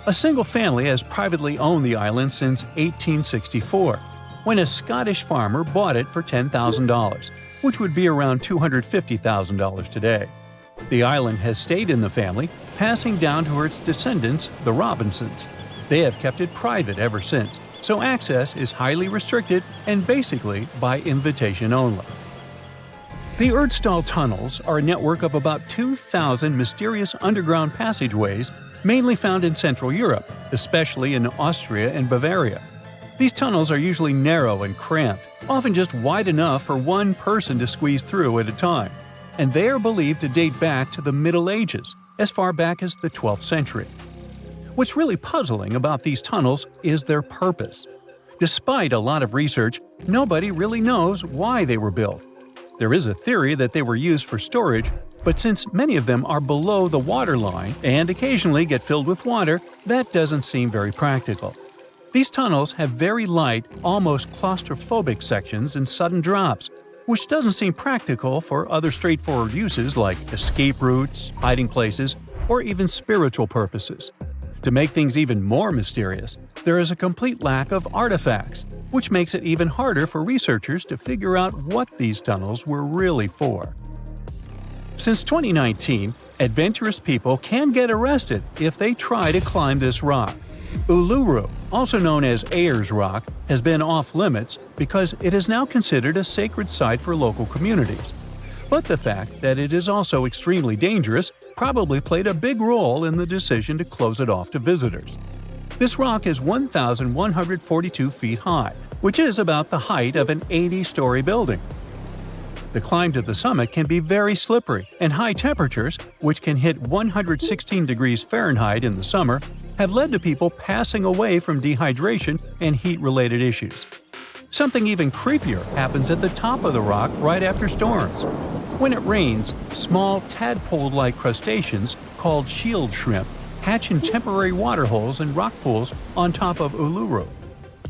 A single family has privately owned the island since 1864, when a Scottish farmer bought it for $10,000, which would be around $250,000 today. The island has stayed in the family, passing down to its descendants, the Robinsons. They have kept it private ever since, so access is highly restricted and basically by invitation only. The Erdstall tunnels are a network of about 2,000 mysterious underground passageways mainly found in Central Europe, especially in Austria and Bavaria. These tunnels are usually narrow and cramped, often just wide enough for one person to squeeze through at a time, and they are believed to date back to the Middle Ages, as far back as the 12th century. What's really puzzling about these tunnels is their purpose. Despite a lot of research, nobody really knows why they were built. There is a theory that they were used for storage, but since many of them are below the water line and occasionally get filled with water, that doesn't seem very practical. These tunnels have very light, almost claustrophobic sections and sudden drops, which doesn't seem practical for other straightforward uses like escape routes, hiding places, or even spiritual purposes. To make things even more mysterious, there is a complete lack of artifacts, which makes it even harder for researchers to figure out what these tunnels were really for. Since 2019, adventurous people can get arrested if they try to climb this rock. Uluru, also known as Ayers Rock, has been off-limits because it is now considered a sacred site for local communities. But the fact that it is also extremely dangerous probably played a big role in the decision to close it off to visitors. This rock is 1,142 feet high, which is about the height of an 80-story building. The climb to the summit can be very slippery, and high temperatures, which can hit 116 degrees Fahrenheit in the summer, have led to people passing away from dehydration and heat-related issues. Something even creepier happens at the top of the rock right after storms. When it rains, small tadpole-like crustaceans called shield shrimp hatch in temporary water holes and rock pools on top of Uluru.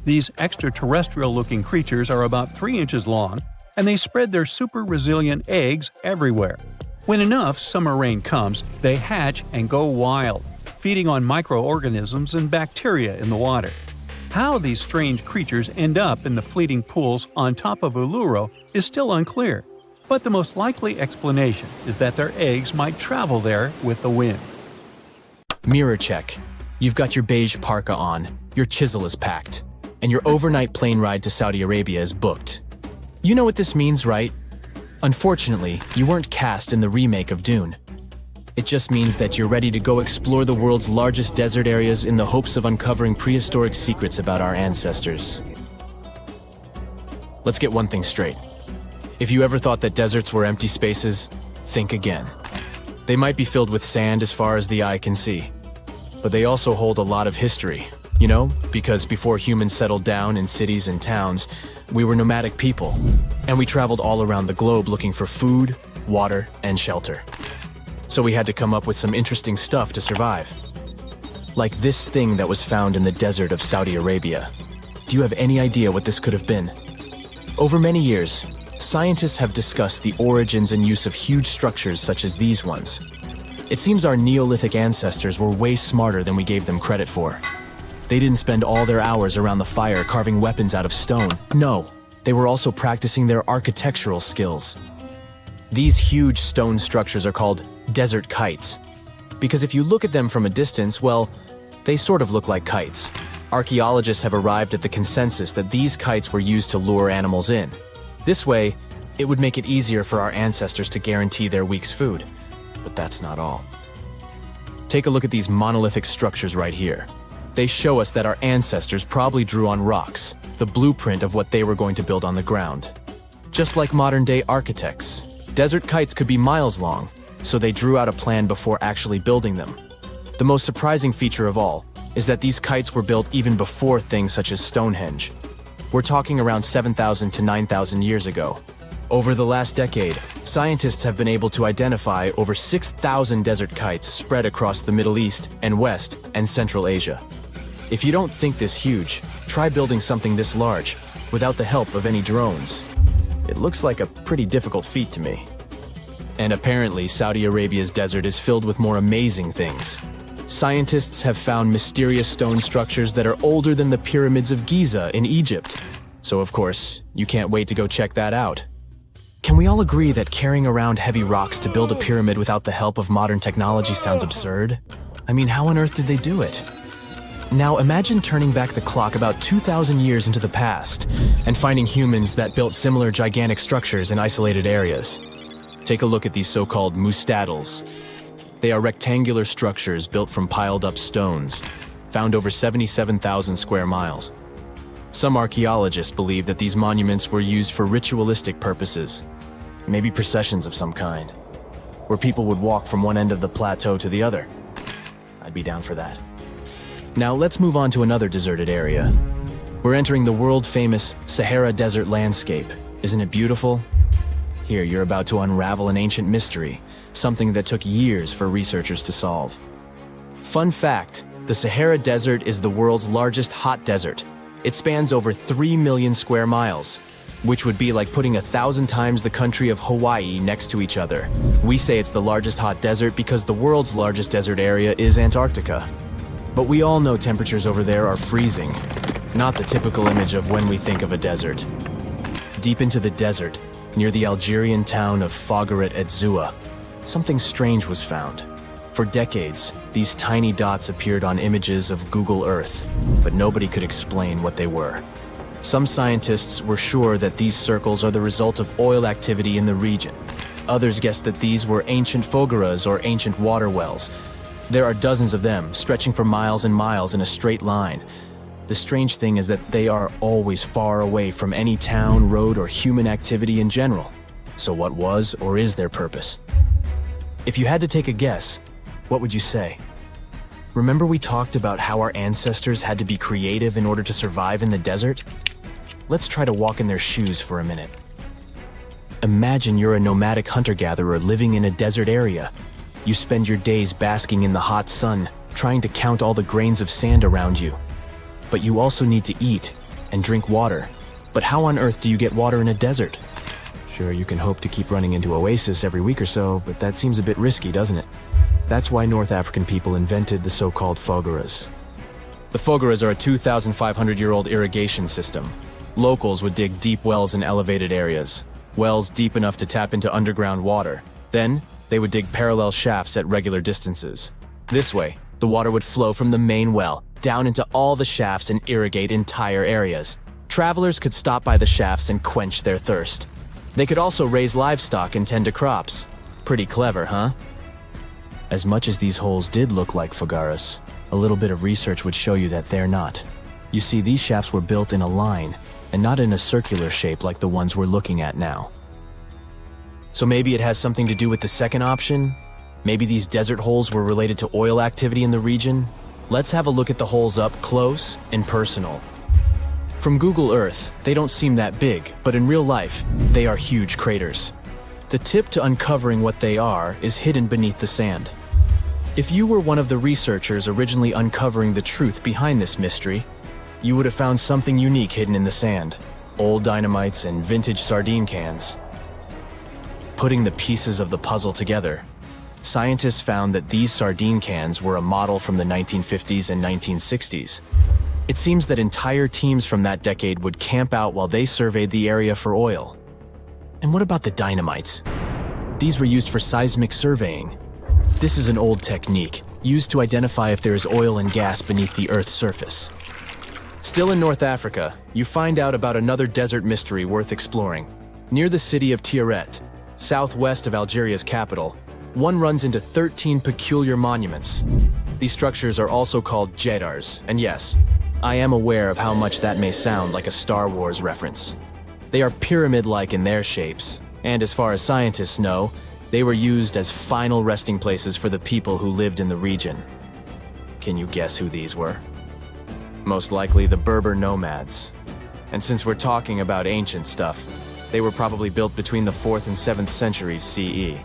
These extraterrestrial-looking creatures are about 3 inches long, and they spread their super-resilient eggs everywhere. When enough summer rain comes, they hatch and go wild, feeding on microorganisms and bacteria in the water. How these strange creatures end up in the fleeting pools on top of Uluru is still unclear, but the most likely explanation is that their eggs might travel there with the wind. Mirror check. You've got your beige parka on, your chisel is packed, and your overnight plane ride to Saudi Arabia is booked. You know what this means, right? Unfortunately, you weren't cast in the remake of Dune. It just means that you're ready to go explore the world's largest desert areas in the hopes of uncovering prehistoric secrets about our ancestors. Let's get one thing straight. If you ever thought that deserts were empty spaces, think again. They might be filled with sand as far as the eye can see, but they also hold a lot of history, you know, because before humans settled down in cities and towns, we were nomadic people, and we traveled all around the globe looking for food, water, and shelter. So we had to come up with some interesting stuff to survive. Like this thing that was found in the desert of Saudi Arabia. Do you have any idea what this could have been? Over many years, scientists have discussed the origins and use of huge structures such as these ones. It seems our Neolithic ancestors were way smarter than we gave them credit for. They didn't spend all their hours around the fire carving weapons out of stone. No, they were also practicing their architectural skills. These huge stone structures are called desert kites, because if you look at them from a distance, well, they sort of look like kites. Archaeologists have arrived at the consensus that these kites were used to lure animals in. This way, it would make it easier for our ancestors to guarantee their week's food. But that's not all. Take a look at these monolithic structures right here. They show us that our ancestors probably drew on rocks, the blueprint of what they were going to build on the ground. Just like modern-day architects, desert kites could be miles long, so they drew out a plan before actually building them. The most surprising feature of all is that these kites were built even before things such as Stonehenge. We're talking around 7,000 to 9,000 years ago. Over the last decade, scientists have been able to identify over 6,000 desert kites spread across the Middle East and West and Central Asia. If you don't think this huge, try building something this large without the help of any drones. It looks like a pretty difficult feat to me. And apparently, Saudi Arabia's desert is filled with more amazing things. Scientists have found mysterious stone structures that are older than the pyramids of Giza in Egypt. So of course, you can't wait to go check that out. Can we all agree that carrying around heavy rocks to build a pyramid without the help of modern technology sounds absurd? I mean, how on earth did they do it? Now imagine turning back the clock about 2,000 years into the past and finding humans that built similar gigantic structures in isolated areas. Take a look at these so-called mustadils. They are rectangular structures built from piled-up stones, found over 77,000 square miles. Some archaeologists believe that these monuments were used for ritualistic purposes, maybe processions of some kind, where people would walk from one end of the plateau to the other. I'd be down for that. Now let's move on to another deserted area. We're entering the world-famous Sahara Desert landscape. Isn't it beautiful? Here, you're about to unravel an ancient mystery, something that took years for researchers to solve. Fun fact, the Sahara Desert is the world's largest hot desert. It spans over 3 million square miles, which would be like putting 1,000 times the country of Hawaii next to each other. We say it's the largest hot desert because the world's largest desert area is Antarctica. But we all know temperatures over there are freezing, not the typical image of when we think of a desert. Deep into the desert, near the Algerian town of Fougeret et Zoua, something strange was found. For decades, these tiny dots appeared on images of Google Earth, but nobody could explain what they were. Some scientists were sure that these circles are the result of oil activity in the region. Others guessed that these were ancient fogeras or ancient water wells. There are dozens of them, stretching for miles and miles in a straight line. The strange thing is that they are always far away from any town, road, or human activity in general. So what was or is their purpose? If you had to take a guess, what would you say? Remember we talked about how our ancestors had to be creative in order to survive in the desert? Let's try to walk in their shoes for a minute. Imagine you're a nomadic hunter-gatherer living in a desert area. You spend your days basking in the hot sun, trying to count all the grains of sand around you. But you also need to eat and drink water. But how on earth do you get water in a desert? Sure, you can hope to keep running into oasis every week or so, but that seems a bit risky, doesn't it? That's why North African people invented the so-called fogeras. The fogeras are a 2,500-year-old irrigation system. Locals would dig deep wells in elevated areas, wells deep enough to tap into underground water. Then, they would dig parallel shafts at regular distances. This way, the water would flow from the main well down into all the shafts and irrigate entire areas. Travelers could stop by the shafts and quench their thirst. They could also raise livestock and tend to crops. Pretty clever, huh? As much as these holes did look like fogaras, a little bit of research would show you that they're not. You see, these shafts were built in a line, and not in a circular shape like the ones we're looking at now. So maybe it has something to do with the second option? Maybe these desert holes were related to oil activity in the region? Let's have a look at the holes up close and personal. From Google Earth, they don't seem that big, but in real life, they are huge craters. The tip to uncovering what they are is hidden beneath the sand. If you were one of the researchers originally uncovering the truth behind this mystery, you would have found something unique hidden in the sand. Old dynamites and vintage sardine cans. Putting the pieces of the puzzle together, scientists found that these sardine cans were a model from the 1950s and 1960s. It seems that entire teams from that decade would camp out while they surveyed the area for oil. And what about the dynamites? These were used for seismic surveying. This is an old technique, used to identify if there is oil and gas beneath the Earth's surface. Still in North Africa, you find out about another desert mystery worth exploring. Near the city of Tiaret, southwest of Algeria's capital, one runs into 13 peculiar monuments. These structures are also called jedars, and yes, I am aware of how much that may sound like a Star Wars reference. They are pyramid-like in their shapes, and as far as scientists know, they were used as final resting places for the people who lived in the region. Can you guess who these were? Most likely the Berber nomads. And since we're talking about ancient stuff, they were probably built between the 4th and 7th centuries CE.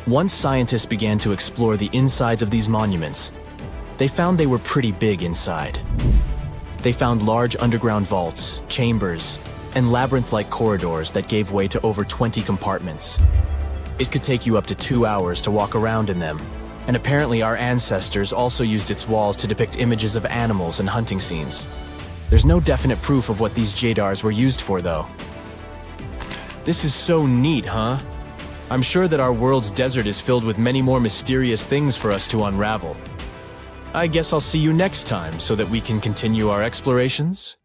Once scientists began to explore the insides of these monuments, they found they were pretty big inside. They found large underground vaults, chambers, and labyrinth-like corridors that gave way to over 20 compartments. It could take you up to 2 hours to walk around in them, and apparently our ancestors also used its walls to depict images of animals and hunting scenes. There's no definite proof of what these jedars were used for, though. This is so neat, huh? I'm sure that our world's desert is filled with many more mysterious things for us to unravel. I guess I'll see you next time so that we can continue our explorations.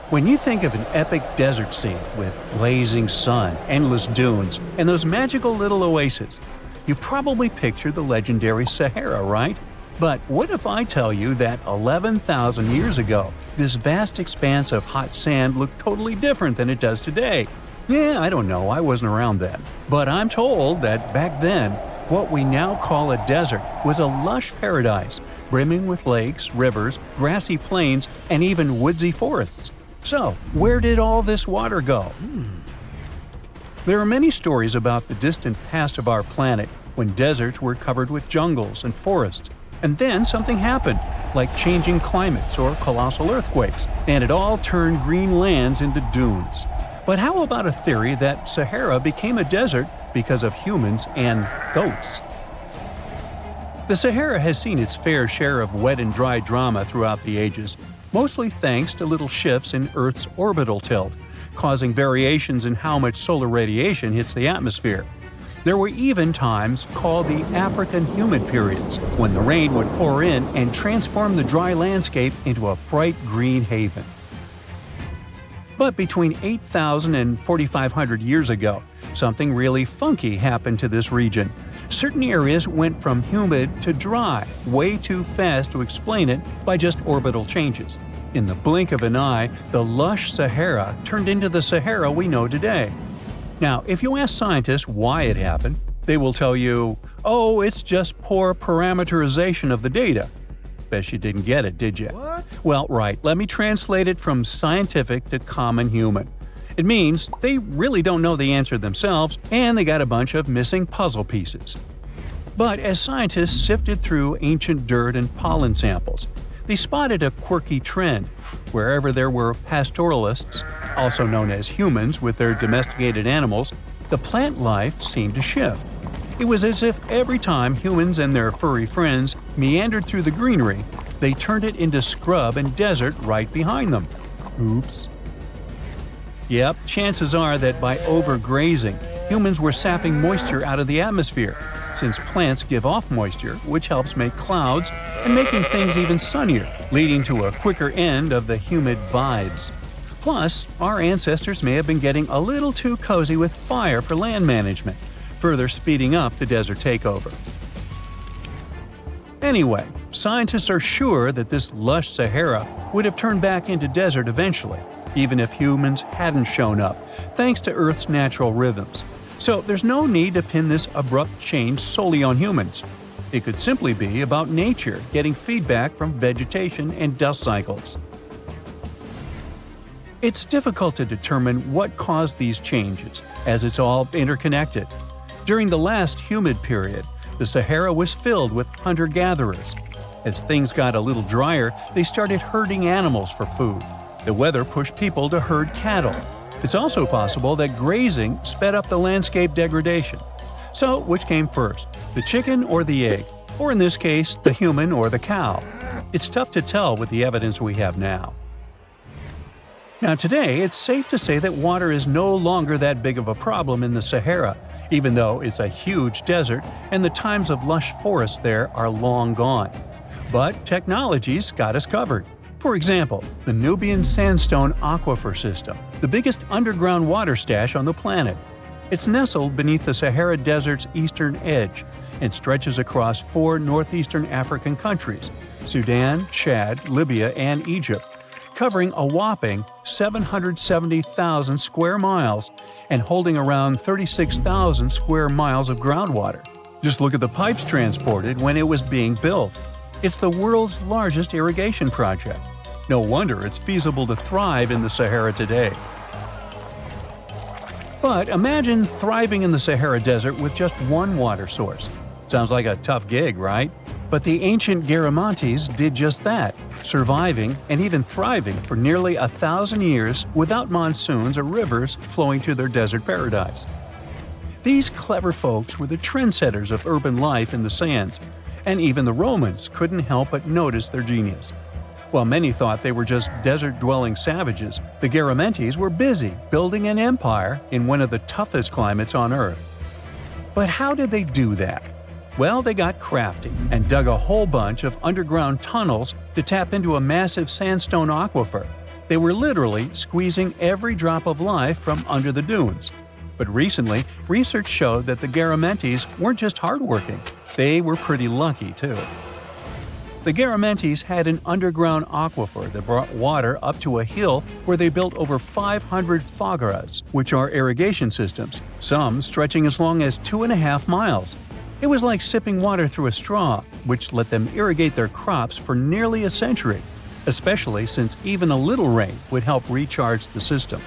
When you think of an epic desert scene with blazing sun, endless dunes, and those magical little oases, you probably picture the legendary Sahara, right? But what if I tell you that 11,000 years ago, this vast expanse of hot sand looked totally different than it does today? Yeah, I don't know, I wasn't around then. But I'm told that back then, what we now call a desert was a lush paradise, brimming with lakes, rivers, grassy plains, and even woodsy forests. So, where did all this water go? There are many stories about the distant past of our planet when deserts were covered with jungles and forests, and then something happened, like changing climates or colossal earthquakes, and it all turned green lands into dunes. But how about a theory that Sahara became a desert because of humans and goats? The Sahara has seen its fair share of wet and dry drama throughout the ages, mostly thanks to little shifts in Earth's orbital tilt, causing variations in how much solar radiation hits the atmosphere. There were even times called the African humid periods, when the rain would pour in and transform the dry landscape into a bright green haven. But between 8,000 and 4,500 years ago, something really funky happened to this region. Certain areas went from humid to dry way too fast to explain it by just orbital changes. In the blink of an eye, the lush Sahara turned into the Sahara we know today. Now, if you ask scientists why it happened, they will tell you, oh, it's just poor parameterization of the data. Bet you didn't get it, did you? What? Well, right, let me translate it from scientific to common human. It means they really don't know the answer themselves, and they got a bunch of missing puzzle pieces. But as scientists sifted through ancient dirt and pollen samples, they spotted a quirky trend. Wherever there were pastoralists, also known as humans with their domesticated animals, the plant life seemed to shift. It was as if every time humans and their furry friends meandered through the greenery, they turned it into scrub and desert right behind them. Oops. Yep, chances are that by overgrazing, humans were sapping moisture out of the atmosphere, since plants give off moisture, which helps make clouds and making things even sunnier, leading to a quicker end of the humid vibes. Plus, our ancestors may have been getting a little too cozy with fire for land management, further speeding up the desert takeover. Anyway, scientists are sure that this lush Sahara would have turned back into desert eventually, even if humans hadn't shown up, thanks to Earth's natural rhythms. So there's no need to pin this abrupt change solely on humans. It could simply be about nature getting feedback from vegetation and dust cycles. It's difficult to determine what caused these changes, as it's all interconnected. During the last humid period, the Sahara was filled with hunter-gatherers. As things got a little drier, they started herding animals for food. The weather pushed people to herd cattle. It's also possible that grazing sped up the landscape degradation. So, which came first, the chicken or the egg? Or in this case, the human or the cow? It's tough to tell with the evidence we have now. Now today, it's safe to say that water is no longer that big of a problem in the Sahara, even though it's a huge desert and the times of lush forests there are long gone. But technology's got us covered. For example, the Nubian Sandstone Aquifer System, the biggest underground water stash on the planet. It's nestled beneath the Sahara Desert's eastern edge and stretches across 4 northeastern African countries – Sudan, Chad, Libya, and Egypt, covering a whopping 770,000 square miles and holding around 36,000 square miles of groundwater. Just look at the pipes transported when it was being built. It's the world's largest irrigation project. No wonder it's feasible to thrive in the Sahara today. But imagine thriving in the Sahara Desert with just one water source. Sounds like a tough gig, right? But the ancient Garamantes did just that, surviving and even thriving for nearly 1,000 years without monsoons or rivers flowing to their desert paradise. These clever folks were the trendsetters of urban life in the sands, and even the Romans couldn't help but notice their genius. While many thought they were just desert-dwelling savages, the Garamantes were busy building an empire in one of the toughest climates on Earth. But how did they do that? Well, they got crafty and dug a whole bunch of underground tunnels to tap into a massive sandstone aquifer. They were literally squeezing every drop of life from under the dunes. But recently, research showed that the Garamantes weren't just hardworking, they were pretty lucky too. The Garamantes had an underground aquifer that brought water up to a hill where they built over 500 fogaras, which are irrigation systems, some stretching as long as 2.5 miles. It was like sipping water through a straw, which let them irrigate their crops for nearly a century, especially since even a little rain would help recharge the system.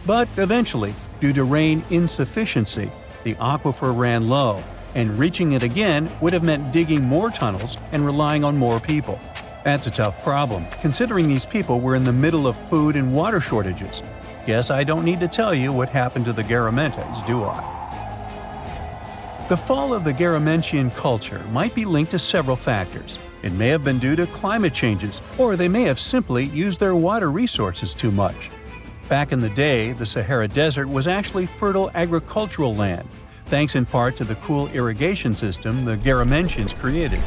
But eventually, due to rain insufficiency, the aquifer ran low, and reaching it again would have meant digging more tunnels and relying on more people. That's a tough problem, considering these people were in the middle of food and water shortages. Guess I don't need to tell you what happened to the Garamantes, do I? The fall of the Garamantian culture might be linked to several factors. It may have been due to climate changes, or they may have simply used their water resources too much. Back in the day, the Sahara Desert was actually fertile agricultural land, thanks in part to the cool irrigation system the Garamantians created.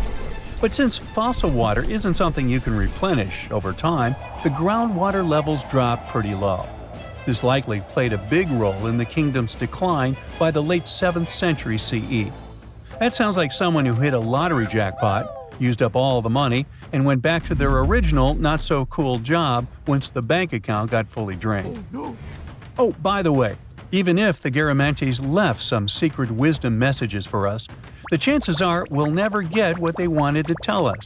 But since fossil water isn't something you can replenish over time, the groundwater levels dropped pretty low. This likely played a big role in the kingdom's decline by the late 7th century CE. That sounds like someone who hit a lottery jackpot, used up all the money, and went back to their original not-so-cool job once the bank account got fully drained. Oh, by the way, even if the Garamantes left some secret wisdom messages for us, the chances are we'll never get what they wanted to tell us.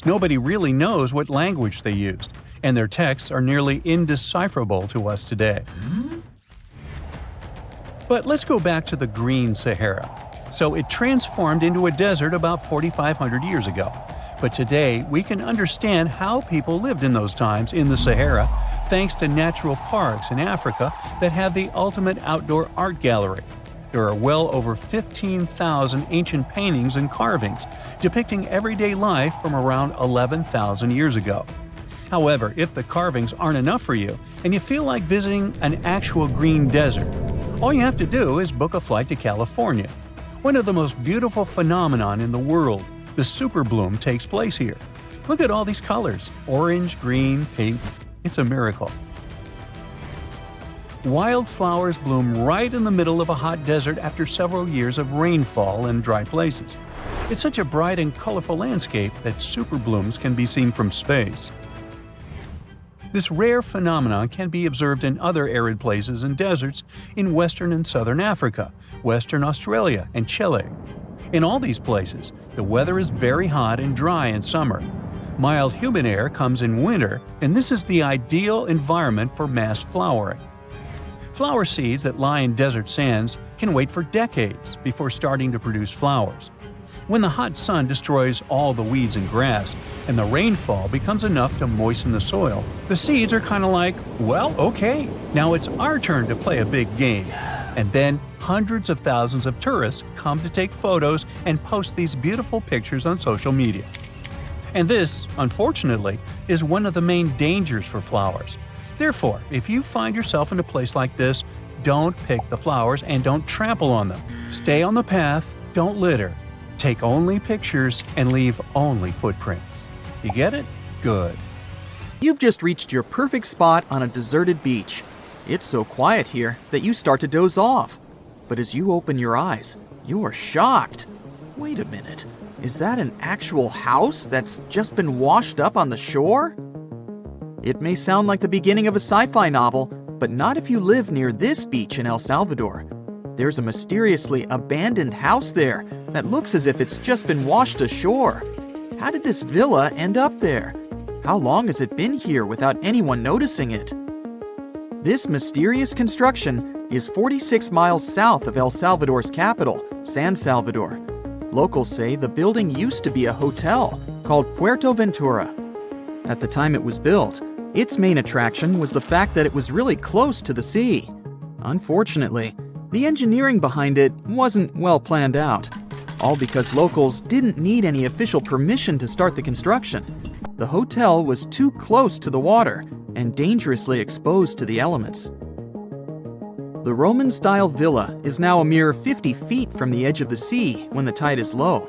Nobody really knows what language they used, and their texts are nearly indecipherable to us today. But let's go back to the Green Sahara. So it transformed into a desert about 4,500 years ago. But today, we can understand how people lived in those times in the Sahara thanks to natural parks in Africa that have the ultimate outdoor art gallery. There are well over 15,000 ancient paintings and carvings depicting everyday life from around 11,000 years ago. However, if the carvings aren't enough for you and you feel like visiting an actual green desert, all you have to do is book a flight to California. One of the most beautiful phenomenon in the world, the superbloom, takes place here. Look at all these colors – orange, green, pink. It's a miracle. Wildflowers bloom right in the middle of a hot desert after several years of rainfall in dry places. It's such a bright and colorful landscape that superblooms can be seen from space. This rare phenomenon can be observed in other arid places and deserts in western and southern Africa, Western Australia, and Chile. In all these places, the weather is very hot and dry in summer. Mild humid air comes in winter, and this is the ideal environment for mass flowering. Flower seeds that lie in desert sands can wait for decades before starting to produce flowers. When the hot sun destroys all the weeds and grass, and the rainfall becomes enough to moisten the soil, the seeds are kind of like, well, okay, now it's our turn to play a big game. And then hundreds of thousands of tourists come to take photos and post these beautiful pictures on social media. And this, unfortunately, is one of the main dangers for flowers. Therefore, if you find yourself in a place like this, don't pick the flowers and don't trample on them. Stay on the path, don't litter. Take only pictures and leave only footprints. You get it? Good. You've just reached your perfect spot on a deserted beach. It's so quiet here that you start to doze off. But as you open your eyes, you are shocked. Wait a minute, is that an actual house that's just been washed up on the shore? It may sound like the beginning of a sci-fi novel, but not if you live near this beach in El Salvador. There's a mysteriously abandoned house there that looks as if it's just been washed ashore. How did this villa end up there? How long has it been here without anyone noticing it? This mysterious construction is 46 miles south of El Salvador's capital, San Salvador. Locals say the building used to be a hotel called Puerto Ventura. At the time it was built, its main attraction was the fact that it was really close to the sea. Unfortunately, the engineering behind it wasn't well planned out, all because locals didn't need any official permission to start the construction. The hotel was too close to the water and dangerously exposed to the elements. The Roman-style villa is now a mere 50 feet from the edge of the sea when the tide is low.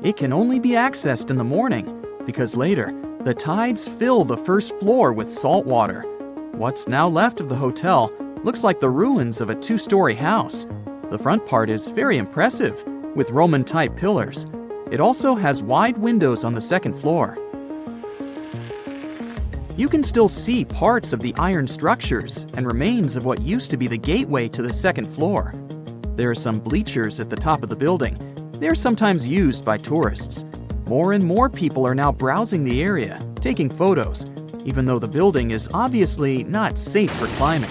It can only be accessed in the morning because later, the tides fill the first floor with salt water. What's now left of the hotel looks like the ruins of a two-story house. The front part is very impressive, with Roman-type pillars. It also has wide windows on the second floor. You can still see parts of the iron structures and remains of what used to be the gateway to the second floor. There are some bleachers at the top of the building. They're sometimes used by tourists. More and more people are now browsing the area, taking photos, even though the building is obviously not safe for climbing.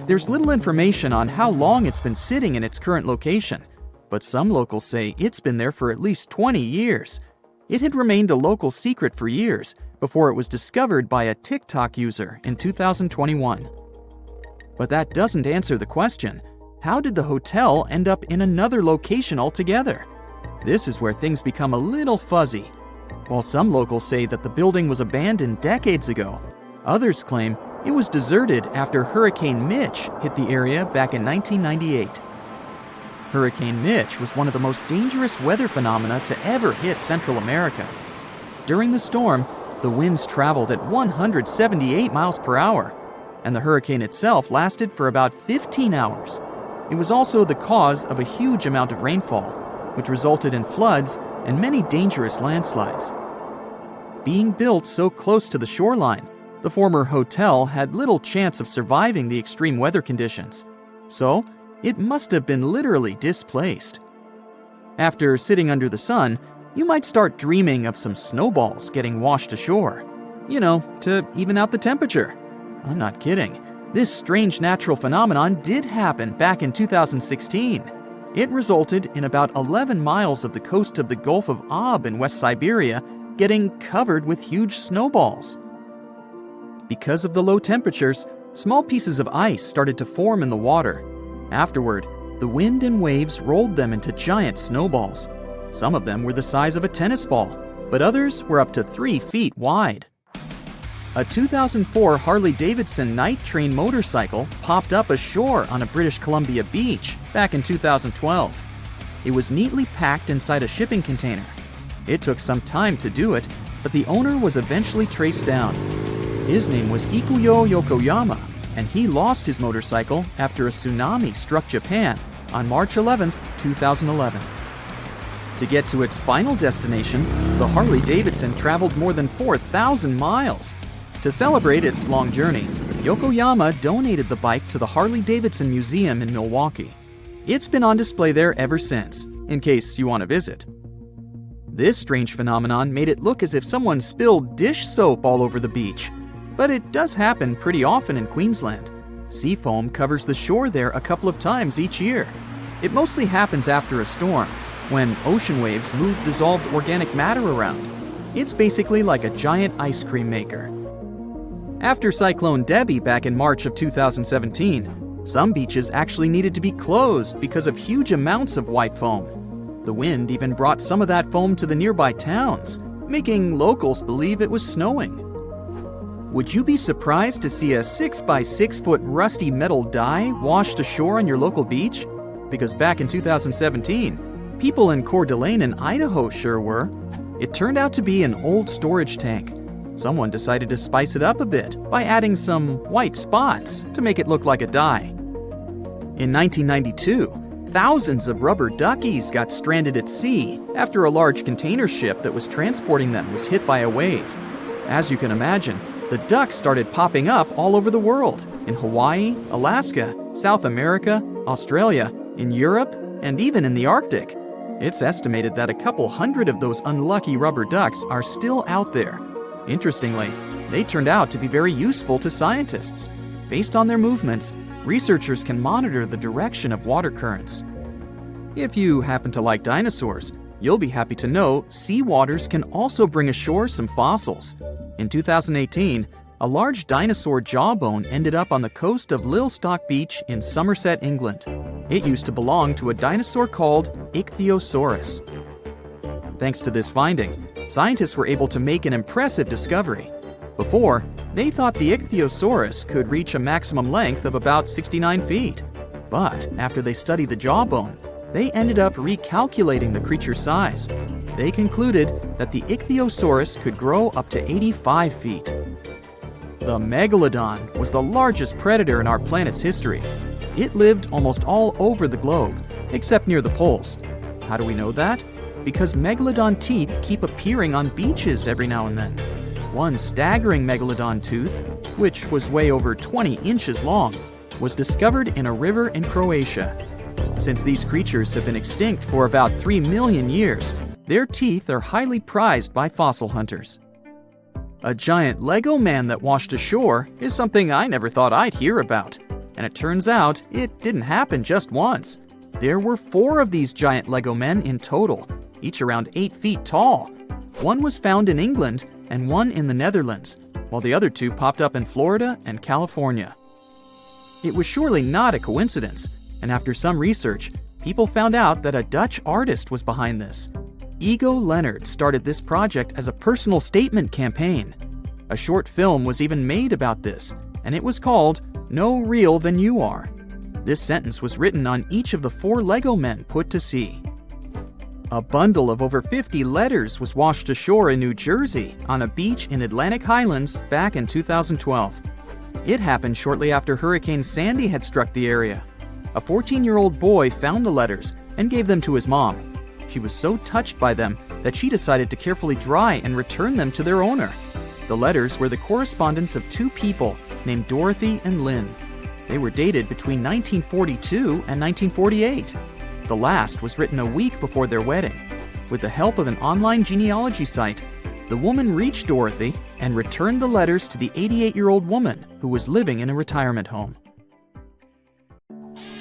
There's little information on how long it's been sitting in its current location, but some locals say it's been there for at least 20 years. It had remained a local secret for years before it was discovered by a TikTok user in 2021. But that doesn't answer the question, how did the hotel end up in another location altogether? This is where things become a little fuzzy. While some locals say that the building was abandoned decades ago, others claim it was deserted after Hurricane Mitch hit the area back in 1998. Hurricane Mitch was one of the most dangerous weather phenomena to ever hit Central America. During the storm, the winds traveled at 178 miles per hour, and the hurricane itself lasted for about 15 hours. It was also the cause of a huge amount of rainfall, which resulted in floods and many dangerous landslides. Being built so close to the shoreline, the former hotel had little chance of surviving the extreme weather conditions, so it must have been literally displaced. After sitting under the sun, you might start dreaming of some snowballs getting washed ashore. To even out the temperature. I'm not kidding. This strange natural phenomenon did happen back in 2016. It resulted in about 11 miles of the coast of the Gulf of Aab in West Siberia getting covered with huge snowballs. Because of the low temperatures, small pieces of ice started to form in the water. Afterward, the wind and waves rolled them into giant snowballs. Some of them were the size of a tennis ball, but others were up to 3 feet wide. A 2004 Harley-Davidson night train motorcycle popped up ashore on a British Columbia beach back in 2012. It was neatly packed inside a shipping container. It took some time to do it, but the owner was eventually traced down. His name was Ikuyo Yokoyama, and he lost his motorcycle after a tsunami struck Japan on March 11, 2011. To get to its final destination, the Harley-Davidson traveled more than 4,000 miles. To celebrate its long journey, Yokoyama donated the bike to the Harley-Davidson Museum in Milwaukee. It's been on display there ever since, in case you want to visit. This strange phenomenon made it look as if someone spilled dish soap all over the beach. But it does happen pretty often in Queensland. Sea foam covers the shore there a couple of times each year. It mostly happens after a storm, when ocean waves move dissolved organic matter around. It's basically like a giant ice cream maker. After Cyclone Debbie back in March of 2017, some beaches actually needed to be closed because of huge amounts of white foam. The wind even brought some of that foam to the nearby towns, making locals believe it was snowing. Would you be surprised to see a 6 by 6 foot rusty metal die washed ashore on your local beach? Because back in 2017, people in Coeur d'Alene in Idaho sure were. It turned out to be an old storage tank. Someone decided to spice it up a bit by adding some white spots to make it look like a die. In 1992, thousands of rubber duckies got stranded at sea after a large container ship that was transporting them was hit by a wave. As you can imagine, the ducks started popping up all over the world, in Hawaii, Alaska, South America, Australia, in Europe, and even in the Arctic. It's estimated that a couple hundred of those unlucky rubber ducks are still out there. Interestingly, they turned out to be very useful to scientists. Based on their movements, researchers can monitor the direction of water currents. If you happen to like dinosaurs, you'll be happy to know sea waters can also bring ashore some fossils. In 2018, a large dinosaur jawbone ended up on the coast of Lilstock Beach in Somerset, England. It used to belong to a dinosaur called Ichthyosaurus. Thanks to this finding, scientists were able to make an impressive discovery. Before, they thought the Ichthyosaurus could reach a maximum length of about 69 feet. But after they studied the jawbone, they ended up recalculating the creature's size. They concluded that the Ichthyosaurus could grow up to 85 feet. The megalodon was the largest predator in our planet's history. It lived almost all over the globe, except near the poles. How do we know that? Because megalodon teeth keep appearing on beaches every now and then. One staggering megalodon tooth, which was way over 20 inches long, was discovered in a river in Croatia. Since these creatures have been extinct for about 3 million years, their teeth are highly prized by fossil hunters. A giant Lego man that washed ashore is something I never thought I'd hear about. And it turns out it didn't happen just once. There were 4 of these giant Lego men in total, each around 8 feet tall. One was found in England and one in the Netherlands, while the other 2 popped up in Florida and California. It was surely not a coincidence, and after some research, people found out that a Dutch artist was behind this. Ego Leonard started this project as a personal statement campaign. A short film was even made about this, and it was called No Real Than You Are. This sentence was written on each of the 4 Lego men put to sea. A bundle of over 50 letters was washed ashore in New Jersey on a beach in Atlantic Highlands back in 2012. It happened shortly after Hurricane Sandy had struck the area. A 14-year-old boy found the letters and gave them to his mom. She was so touched by them that she decided to carefully dry and return them to their owner. The letters were the correspondence of 2 people named Dorothy and Lynn. They were dated between 1942 and 1948. The last was written a week before their wedding. With the help of an online genealogy site, the woman reached Dorothy and returned the letters to the 88-year-old woman who was living in a retirement home.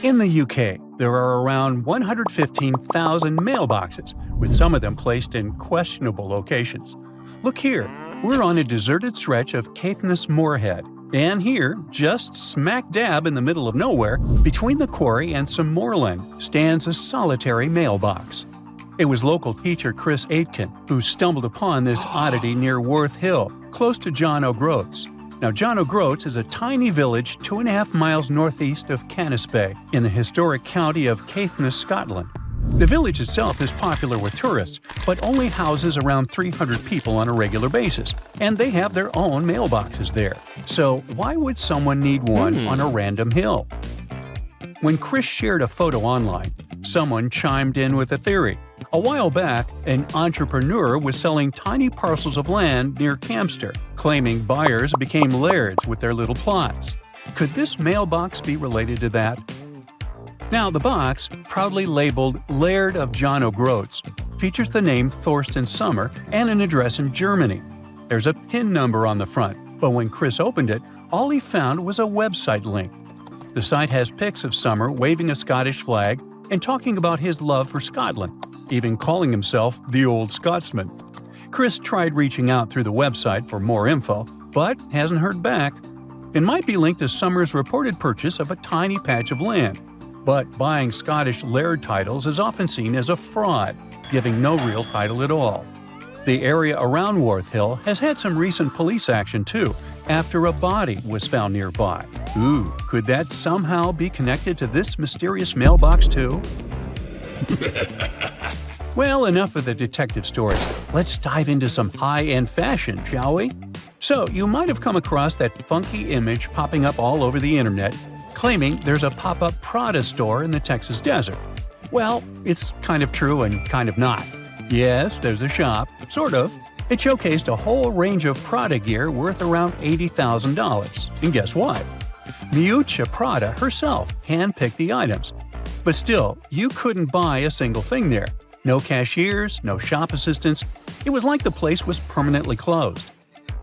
In the UK, there are around 115,000 mailboxes, with some of them placed in questionable locations. Look here, we're on a deserted stretch of Caithness Moorhead, and here, just smack dab in the middle of nowhere, between the quarry and some moorland, stands a solitary mailbox. It was local teacher Chris Aitken who stumbled upon this oddity near Worth Hill, close to John O'Groats. Now, John O'Groats is a tiny village 2.5 miles northeast of Canisbay, in the historic county of Caithness, Scotland. The village itself is popular with tourists, but only houses around 300 people on a regular basis, and they have their own mailboxes there. So why would someone need one on a random hill? When Chris shared a photo online, someone chimed in with a theory. A while back, an entrepreneur was selling tiny parcels of land near Campster, claiming buyers became lairds with their little plots. Could this mailbox be related to that? Now, the box, proudly labeled Laird of John O'Groats, features the name Thorsten Sommer and an address in Germany. There's a PIN number on the front, but when Chris opened it, all he found was a website link. The site has pics of Sommer waving a Scottish flag and talking about his love for Scotland, even calling himself the Old Scotsman. Chris tried reaching out through the website for more info, but hasn't heard back. It might be linked to Sommer's reported purchase of a tiny patch of land, but buying Scottish laird titles is often seen as a fraud, giving no real title at all. The area around Worth Hill has had some recent police action too, after a body was found nearby. Ooh, could that somehow be connected to this mysterious mailbox too? Well, enough of the detective stories. Let's dive into some high-end fashion, shall we? So, you might have come across that funky image popping up all over the internet, claiming there's a pop-up Prada store in the Texas desert. Well, it's kind of true and kind of not. Yes, there's a shop, sort of. It showcased a whole range of Prada gear worth around $80,000. And guess what? Miuccia Prada herself handpicked the items. But still, you couldn't buy a single thing there. No cashiers, no shop assistants. It was like the place was permanently closed.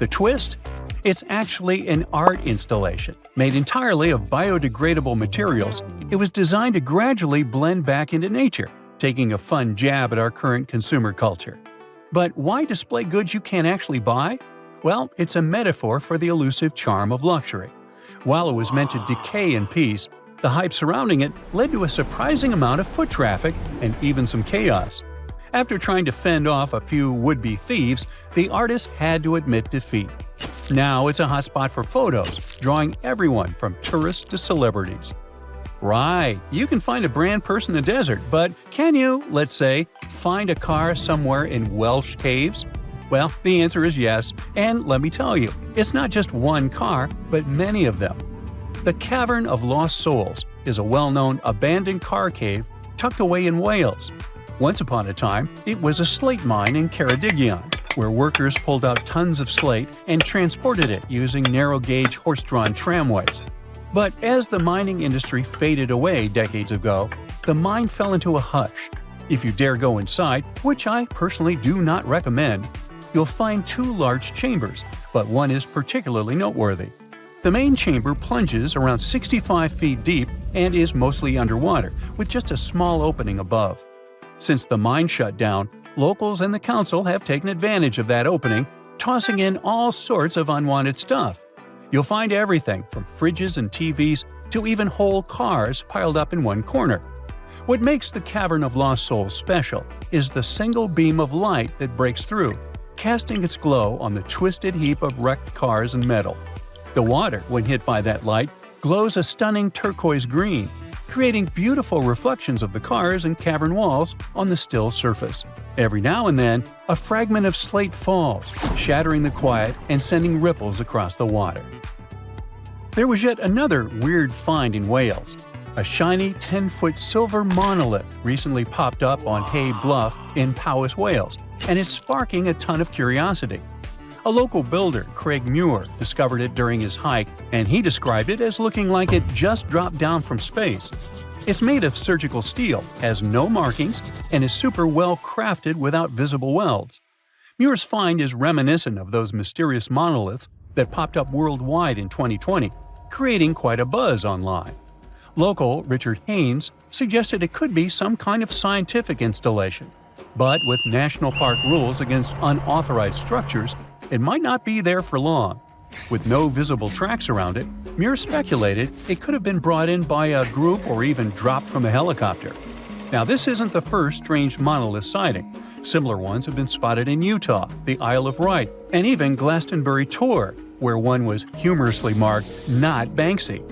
The twist? It's actually an art installation. Made entirely of biodegradable materials, it was designed to gradually blend back into nature, taking a fun jab at our current consumer culture. But why display goods you can't actually buy? Well, it's a metaphor for the elusive charm of luxury. While it was meant to decay in peace, the hype surrounding it led to a surprising amount of foot traffic and even some chaos. After trying to fend off a few would-be thieves, the artist had to admit defeat. Now it's a hotspot for photos, drawing everyone from tourists to celebrities. Right, you can find a brand purse in the desert, but can you, let's say, find a car somewhere in Welsh caves? Well, the answer is yes, and let me tell you, it's not just one car, but many of them. The Cavern of Lost Souls is a well-known abandoned car cave tucked away in Wales. Once upon a time, it was a slate mine in Ceredigion, where workers pulled out tons of slate and transported it using narrow-gauge horse-drawn tramways. But as the mining industry faded away decades ago, the mine fell into a hush. If you dare go inside, which I personally do not recommend, you'll find two large chambers, but one is particularly noteworthy. The main chamber plunges around 65 feet deep and is mostly underwater, with just a small opening above. Since the mine shut down, locals and the council have taken advantage of that opening, tossing in all sorts of unwanted stuff. You'll find everything from fridges and TVs to even whole cars piled up in one corner. What makes the Cavern of Lost Souls special is the single beam of light that breaks through, casting its glow on the twisted heap of wrecked cars and metal. The water, when hit by that light, glows a stunning turquoise green, creating beautiful reflections of the cars and cavern walls on the still surface. Every now and then, a fragment of slate falls, shattering the quiet and sending ripples across the water. There was yet another weird find in Wales. A shiny 10-foot silver monolith recently popped up on Hay Bluff in Powys, Wales, and it's sparking a ton of curiosity. A local builder, Craig Muir, discovered it during his hike, and he described it as looking like it just dropped down from space. It's made of surgical steel, has no markings, and is super well crafted without visible welds. Muir's find is reminiscent of those mysterious monoliths that popped up worldwide in 2020, creating quite a buzz online. Local Richard Haynes suggested it could be some kind of scientific installation, but with national park rules against unauthorized structures, it might not be there for long. With no visible tracks around it, Muir speculated it could have been brought in by a group or even dropped from a helicopter. Now, this isn't the first strange monolith sighting. Similar ones have been spotted in Utah, the Isle of Wight, and even Glastonbury Tor, where one was humorously marked, "Not Banksy."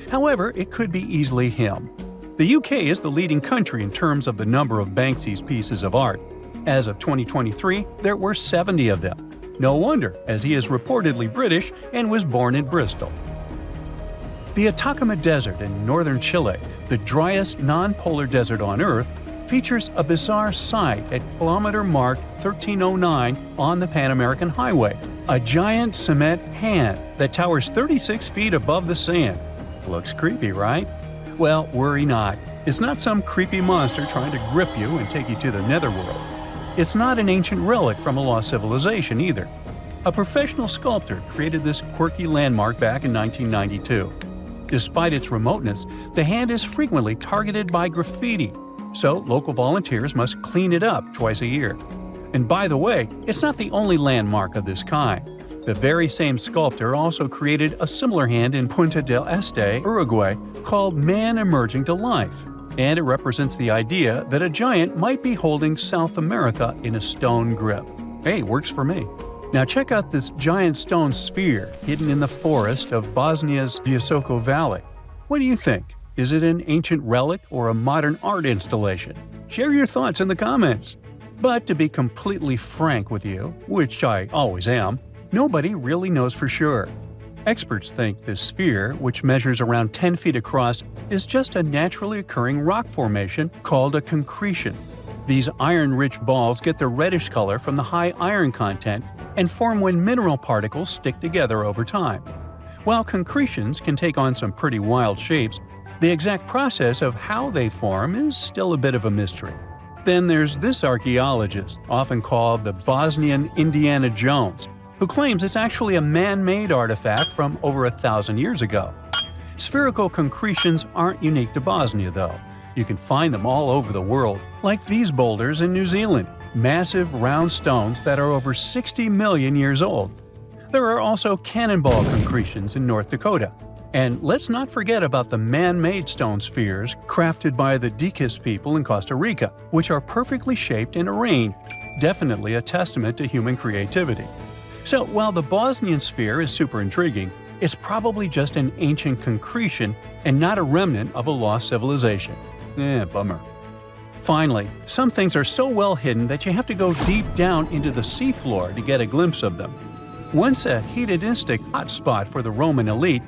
However, it could be easily him. The UK is the leading country in terms of the number of Banksy's pieces of art. As of 2023, there were 70 of them. No wonder, as he is reportedly British and was born in Bristol. The Atacama Desert in northern Chile, the driest non-polar desert on Earth, features a bizarre sight at kilometer mark 1309 on the Pan American Highway, a giant cement hand that towers 36 feet above the sand. Looks creepy, right? Well, worry not. It's not some creepy monster trying to grip you and take you to the netherworld. It's not an ancient relic from a lost civilization either. A professional sculptor created this quirky landmark back in 1992. Despite its remoteness, the hand is frequently targeted by graffiti, so local volunteers must clean it up twice a year. And by the way, it's not the only landmark of this kind. The very same sculptor also created a similar hand in Punta del Este, Uruguay, called Man Emerging to Life, and it represents the idea that a giant might be holding South America in a stone grip. Hey, works for me. Now check out this giant stone sphere hidden in the forest of Bosnia's Visoko Valley. What do you think? Is it an ancient relic or a modern art installation? Share your thoughts in the comments. But to be completely frank with you, which I always am, nobody really knows for sure. Experts think this sphere, which measures around 10 feet across, is just a naturally occurring rock formation called a concretion. These iron-rich balls get their reddish color from the high iron content and form when mineral particles stick together over time. While concretions can take on some pretty wild shapes, the exact process of how they form is still a bit of a mystery. Then there's this archaeologist, often called the Bosnian Indiana Jones, who claims it's actually a man-made artifact from over 1,000 years ago. Spherical concretions aren't unique to Bosnia, though. You can find them all over the world, like these boulders in New Zealand, massive round stones that are over 60 million years old. There are also cannonball concretions in North Dakota. And let's not forget about the man-made stone spheres crafted by the Dicas people in Costa Rica, which are perfectly shaped and arranged, definitely a testament to human creativity. So while the Bosnian sphere is super intriguing, it's probably just an ancient concretion and not a remnant of a lost civilization. Bummer. Finally, some things are so well hidden that you have to go deep down into the seafloor to get a glimpse of them. Once a hedonistic hotspot for the Roman elite,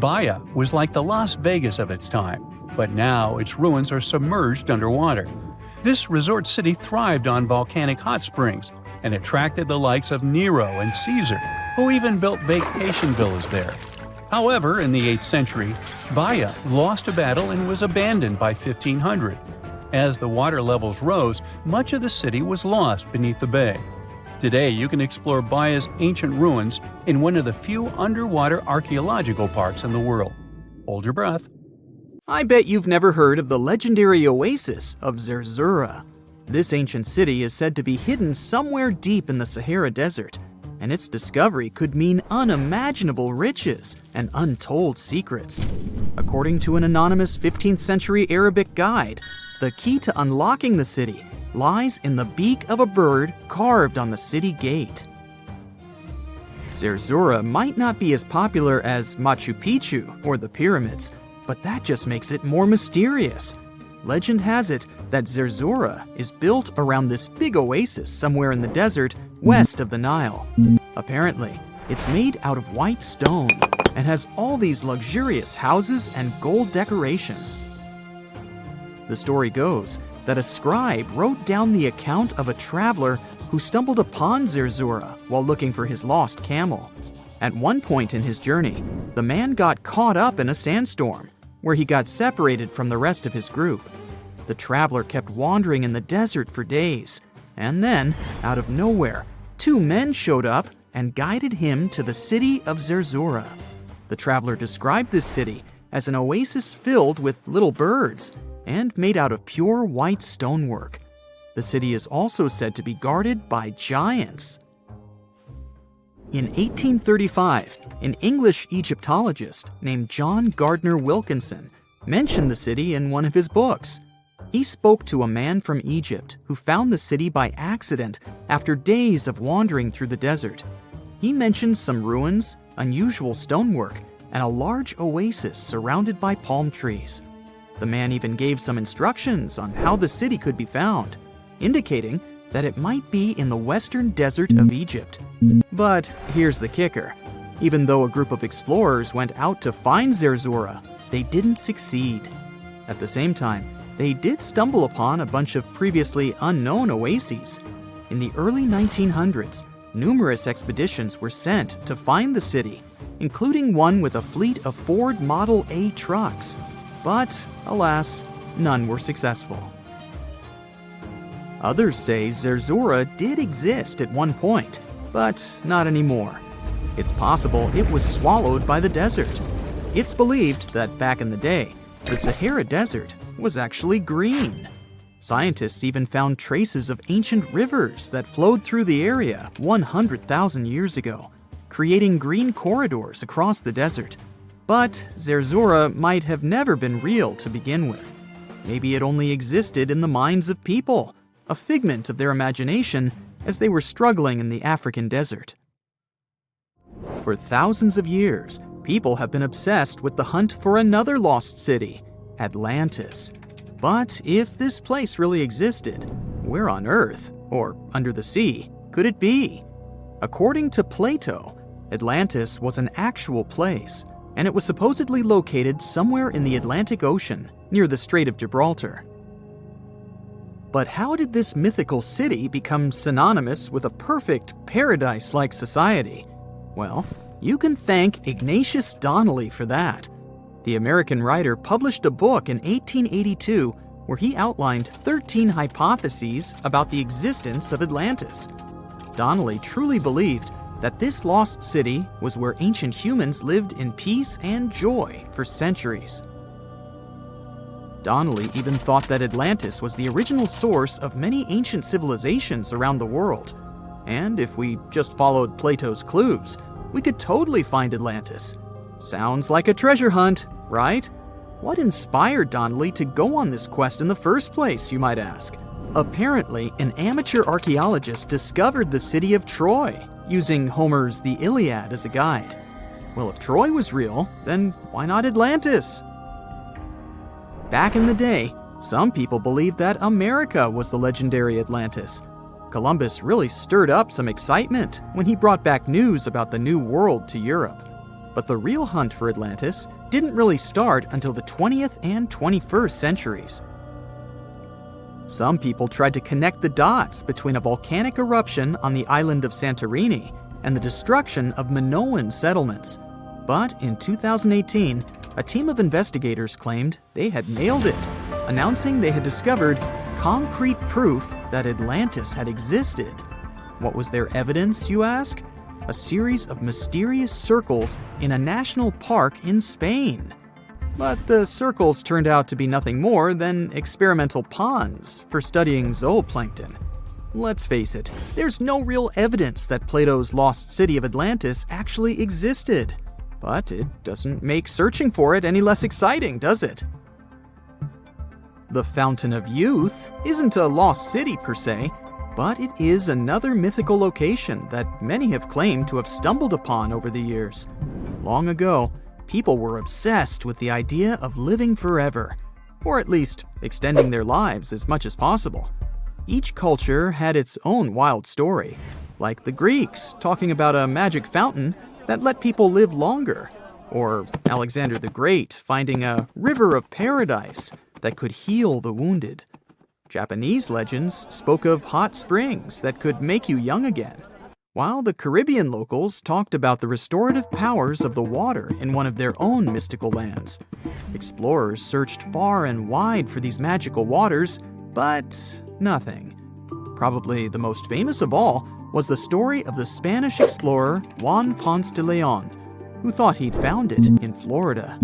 Baia was like the Las Vegas of its time, but now its ruins are submerged underwater. This resort city thrived on volcanic hot springs and attracted the likes of Nero and Caesar, who even built vacation villas there. However, in the 8th century, Baia lost a battle and was abandoned by 1500. As the water levels rose, much of the city was lost beneath the bay. Today, you can explore Baia's ancient ruins in one of the few underwater archaeological parks in the world. Hold your breath. I bet you've never heard of the legendary oasis of Zerzura. This ancient city is said to be hidden somewhere deep in the Sahara Desert, and its discovery could mean unimaginable riches and untold secrets. According to an anonymous 15th century Arabic guide, the key to unlocking the city lies in the beak of a bird carved on the city gate. Zerzura might not be as popular as Machu Picchu or the pyramids, but that just makes it more mysterious. Legend has it that Zerzura is built around this big oasis somewhere in the desert west of the Nile. Apparently, it's made out of white stone and has all these luxurious houses and gold decorations. The story goes that a scribe wrote down the account of a traveler who stumbled upon Zerzura while looking for his lost camel. At one point in his journey, the man got caught up in a sandstorm, where he got separated from the rest of his group. The traveler kept wandering in the desert for days, and then, out of nowhere, two men showed up and guided him to the city of Zerzura. The traveler described this city as an oasis filled with little birds and made out of pure white stonework. The city is also said to be guarded by giants. In 1835, an English Egyptologist named John Gardner Wilkinson mentioned the city in one of his books. He spoke to a man from Egypt who found the city by accident after days of wandering through the desert. He mentioned some ruins, unusual stonework, and a large oasis surrounded by palm trees. The man even gave some instructions on how the city could be found, indicating that it might be in the western desert of Egypt. But here's the kicker. Even though a group of explorers went out to find Zerzura, they didn't succeed. At the same time, they did stumble upon a bunch of previously unknown oases. In the early 1900s, numerous expeditions were sent to find the city, including one with a fleet of Ford Model A trucks. But, alas, none were successful. Others say Zerzura did exist at one point, but not anymore. It's possible it was swallowed by the desert. It's believed that back in the day, the Sahara Desert was actually green. Scientists even found traces of ancient rivers that flowed through the area 100,000 years ago, creating green corridors across the desert. But Zerzura might have never been real to begin with. Maybe it only existed in the minds of people, a figment of their imagination, as they were struggling in the African desert. For thousands of years, people have been obsessed with the hunt for another lost city, Atlantis. But if this place really existed, where on Earth, or under the sea, could it be? According to Plato, Atlantis was an actual place, and it was supposedly located somewhere in the Atlantic Ocean, near the Strait of Gibraltar. But how did this mythical city become synonymous with a perfect paradise-like society? Well, you can thank Ignatius Donnelly for that. The American writer published a book in 1882 where he outlined 13 hypotheses about the existence of Atlantis. Donnelly truly believed that this lost city was where ancient humans lived in peace and joy for centuries. Donnelly even thought that Atlantis was the original source of many ancient civilizations around the world. And if we just followed Plato's clues, we could totally find Atlantis. Sounds like a treasure hunt, right? What inspired Donnelly to go on this quest in the first place, you might ask? Apparently, an amateur archaeologist discovered the city of Troy, using Homer's The Iliad as a guide. Well, if Troy was real, then why not Atlantis? Back in the day, some people believed that America was the legendary Atlantis. Columbus really stirred up some excitement when he brought back news about the New World to Europe. But the real hunt for Atlantis didn't really start until the 20th and 21st centuries. Some people tried to connect the dots between a volcanic eruption on the island of Santorini and the destruction of Minoan settlements. But in 2018, a team of investigators claimed they had nailed it, announcing they had discovered concrete proof that Atlantis had existed. What was their evidence, you ask? A series of mysterious circles in a national park in Spain. But the circles turned out to be nothing more than experimental ponds for studying zooplankton. Let's face it, there's no real evidence that Plato's lost city of Atlantis actually existed. But it doesn't make searching for it any less exciting, does it? The Fountain of Youth isn't a lost city per se, but it is another mythical location that many have claimed to have stumbled upon over the years. Long ago, people were obsessed with the idea of living forever, or at least extending their lives as much as possible. Each culture had its own wild story, like the Greeks talking about a magic fountain that let people live longer, or Alexander the Great finding a river of paradise that could heal the wounded. Japanese legends spoke of hot springs that could make you young again, while the Caribbean locals talked about the restorative powers of the water in one of their own mystical lands. Explorers searched far and wide for these magical waters, but nothing. Probably the most famous of all was the story of the Spanish explorer Juan Ponce de Leon, who thought he'd found it in Florida.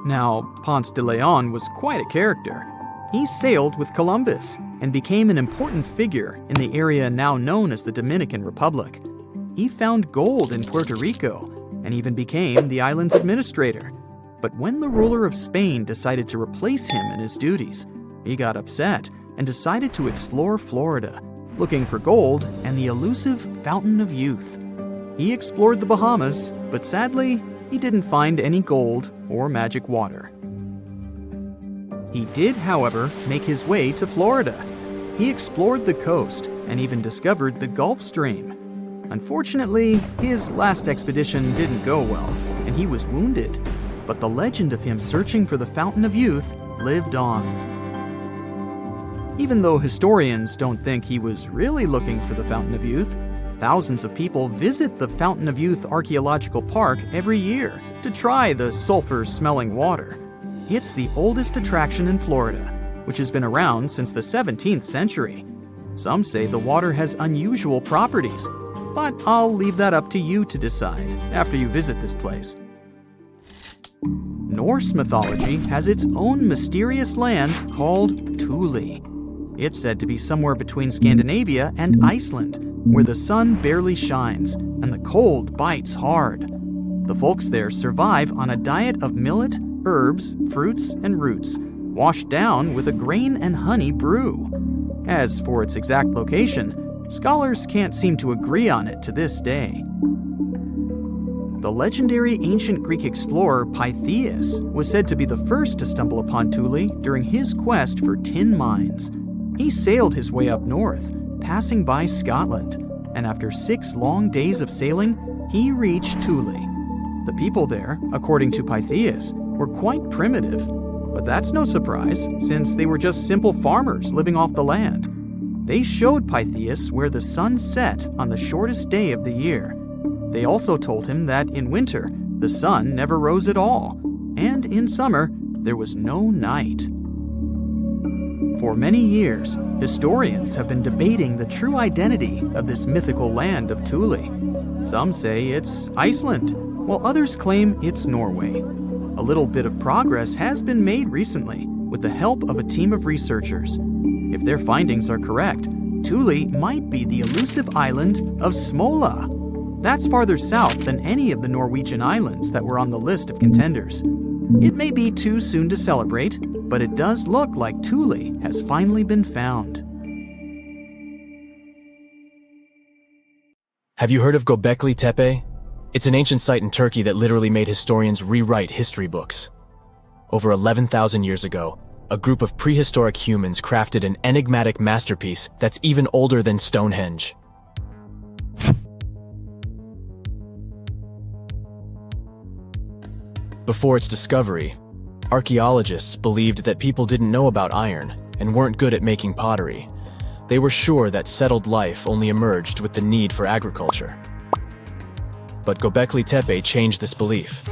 Now, Ponce de Leon was quite a character. He sailed with Columbus and became an important figure in the area now known as the Dominican Republic. He found gold in Puerto Rico and even became the island's administrator. But when the ruler of Spain decided to replace him in his duties, he got upset and decided to explore Florida, looking for gold and the elusive Fountain of Youth. He explored the Bahamas, but sadly, he didn't find any gold or magic water. He did, however, make his way to Florida. He explored the coast and even discovered the Gulf Stream. Unfortunately, his last expedition didn't go well, and he was wounded. But the legend of him searching for the Fountain of Youth lived on. Even though historians don't think he was really looking for the Fountain of Youth, thousands of people visit the Fountain of Youth Archaeological Park every year to try the sulfur-smelling water. It's the oldest attraction in Florida, which has been around since the 17th century. Some say the water has unusual properties, but I'll leave that up to you to decide after you visit this place. Norse mythology has its own mysterious land called Thule. It's said to be somewhere between Scandinavia and Iceland, where the sun barely shines and the cold bites hard. The folks there survive on a diet of millet, herbs, fruits, and roots, washed down with a grain and honey brew. As for its exact location, scholars can't seem to agree on it to this day. The legendary ancient Greek explorer Pytheas was said to be the first to stumble upon Thule during his quest for tin mines. He sailed his way up north, passing by Scotland, and after 6 long days of sailing, he reached Thule. The people there, according to Pytheas, were quite primitive, but that's no surprise since they were just simple farmers living off the land. They showed Pytheas where the sun set on the shortest day of the year. They also told him that in winter, the sun never rose at all, and in summer, there was no night. For many years, historians have been debating the true identity of this mythical land of Thule. Some say it's Iceland, while others claim it's Norway. A little bit of progress has been made recently with the help of a team of researchers. If their findings are correct, Thule might be the elusive island of Smola. That's farther south than any of the Norwegian islands that were on the list of contenders. It may be too soon to celebrate, but it does look like Thule has finally been found. Have you heard of Göbekli Tepe? It's an ancient site in Turkey that literally made historians rewrite history books. Over 11,000 years ago, a group of prehistoric humans crafted an enigmatic masterpiece that's even older than Stonehenge. Before its discovery, archaeologists believed that people didn't know about iron and weren't good at making pottery. They were sure that settled life only emerged with the need for agriculture. But Göbekli Tepe changed this belief.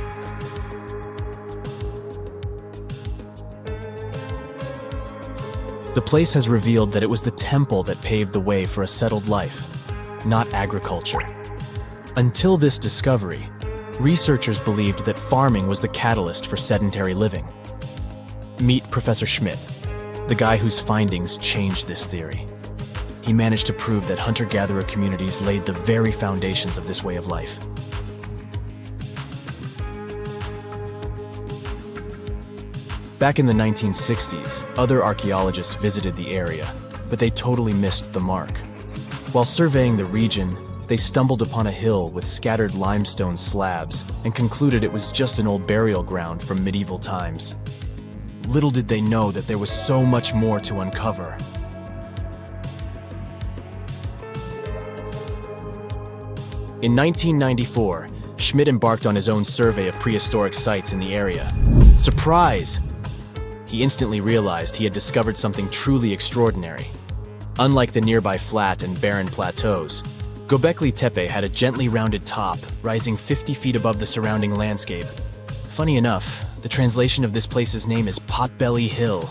The place has revealed that it was the temple that paved the way for a settled life, not agriculture. Until this discovery, researchers believed that farming was the catalyst for sedentary living. Meet Professor Schmidt, the guy whose findings changed this theory. He managed to prove that hunter-gatherer communities laid the very foundations of this way of life. Back in the 1960s, other archaeologists visited the area, but they totally missed the mark. While surveying the region, they stumbled upon a hill with scattered limestone slabs and concluded it was just an old burial ground from medieval times. Little did they know that there was so much more to uncover. In 1994, Schmidt embarked on his own survey of prehistoric sites in the area. Surprise! He instantly realized he had discovered something truly extraordinary. Unlike the nearby flat and barren plateaus, Göbekli Tepe had a gently rounded top, rising 50 feet above the surrounding landscape. Funny enough, the translation of this place's name is Potbelly Hill.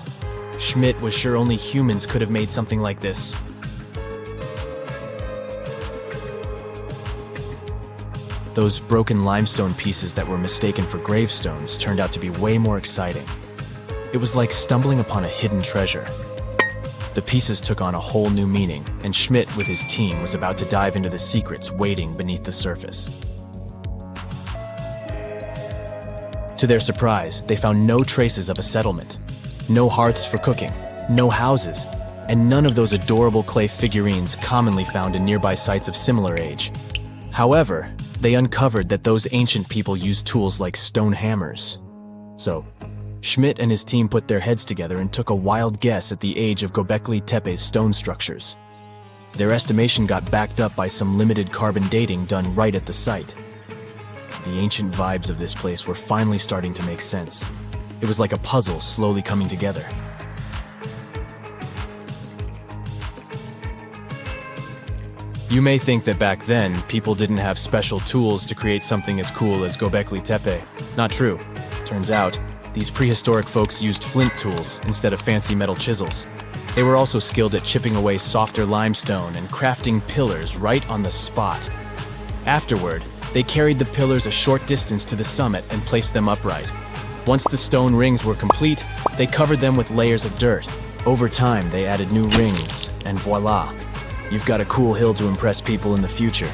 Schmidt was sure only humans could have made something like this. Those broken limestone pieces that were mistaken for gravestones turned out to be way more exciting. It was like stumbling upon a hidden treasure. The pieces took on a whole new meaning, and Schmidt with his team was about to dive into the secrets waiting beneath the surface. To their surprise, they found no traces of a settlement, no hearths for cooking, no houses, and none of those adorable clay figurines commonly found in nearby sites of similar age. However, they uncovered that those ancient people used tools like stone hammers. So, Schmidt and his team put their heads together and took a wild guess at the age of Göbekli Tepe's stone structures. Their estimation got backed up by some limited carbon dating done right at the site. The ancient vibes of this place were finally starting to make sense. It was like a puzzle slowly coming together. You may think that back then, people didn't have special tools to create something as cool as Göbekli Tepe. Not true. Turns out, these prehistoric folks used flint tools instead of fancy metal chisels. They were also skilled at chipping away softer limestone and crafting pillars right on the spot. Afterward, they carried the pillars a short distance to the summit and placed them upright. Once the stone rings were complete, they covered them with layers of dirt. Over time, they added new rings, and voila! You've got a cool hill to impress people in the future.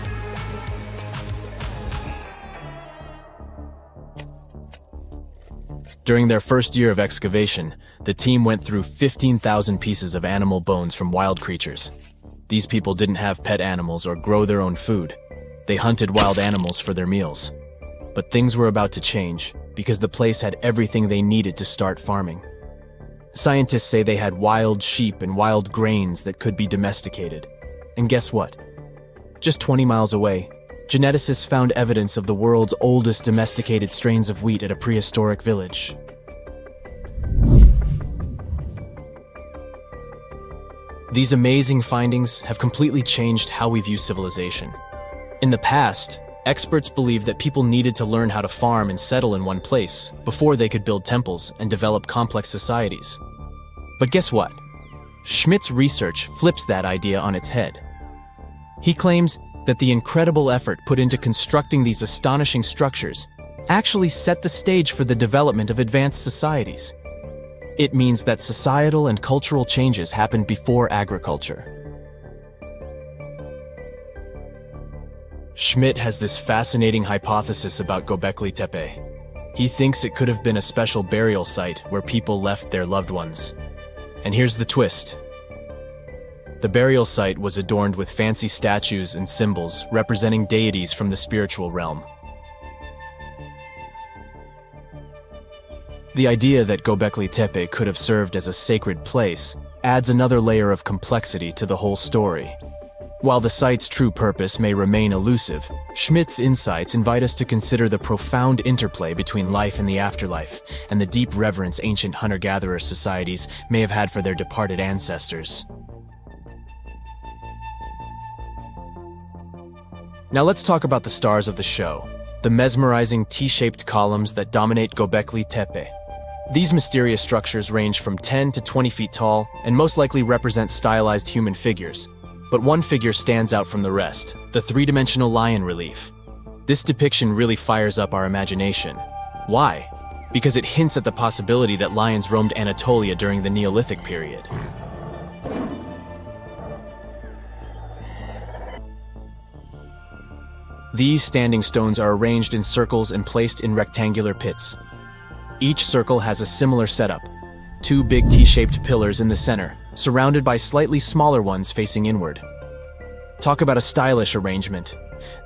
During their first year of excavation, the team went through 15,000 pieces of animal bones from wild creatures. These people didn't have pet animals or grow their own food. They hunted wild animals for their meals. But things were about to change because the place had everything they needed to start farming. Scientists say they had wild sheep and wild grains that could be domesticated. And guess what? Just 20 miles away, geneticists found evidence of the world's oldest domesticated strains of wheat at a prehistoric village. These amazing findings have completely changed how we view civilization. In the past, experts believed that people needed to learn how to farm and settle in one place before they could build temples and develop complex societies. But guess what? Schmidt's research flips that idea on its head. He claims that the incredible effort put into constructing these astonishing structures actually set the stage for the development of advanced societies. It means that societal and cultural changes happened before agriculture. Schmidt has this fascinating hypothesis about Göbekli Tepe. He thinks it could have been a special burial site where people left their loved ones. And here's the twist. The burial site was adorned with fancy statues and symbols representing deities from the spiritual realm. The idea that Göbekli Tepe could have served as a sacred place adds another layer of complexity to the whole story. While the site's true purpose may remain elusive, Schmidt's insights invite us to consider the profound interplay between life and the afterlife, and the deep reverence ancient hunter-gatherer societies may have had for their departed ancestors. Now let's talk about the stars of the show, the mesmerizing T-shaped columns that dominate Göbekli Tepe. These mysterious structures range from 10 to 20 feet tall and most likely represent stylized human figures. But one figure stands out from the rest, the three-dimensional lion relief. This depiction really fires up our imagination. Why? Because it hints at the possibility that lions roamed Anatolia during the Neolithic period. These standing stones are arranged in circles and placed in rectangular pits. Each circle has a similar setup. Two big T-shaped pillars in the center, surrounded by slightly smaller ones facing inward. Talk about a stylish arrangement.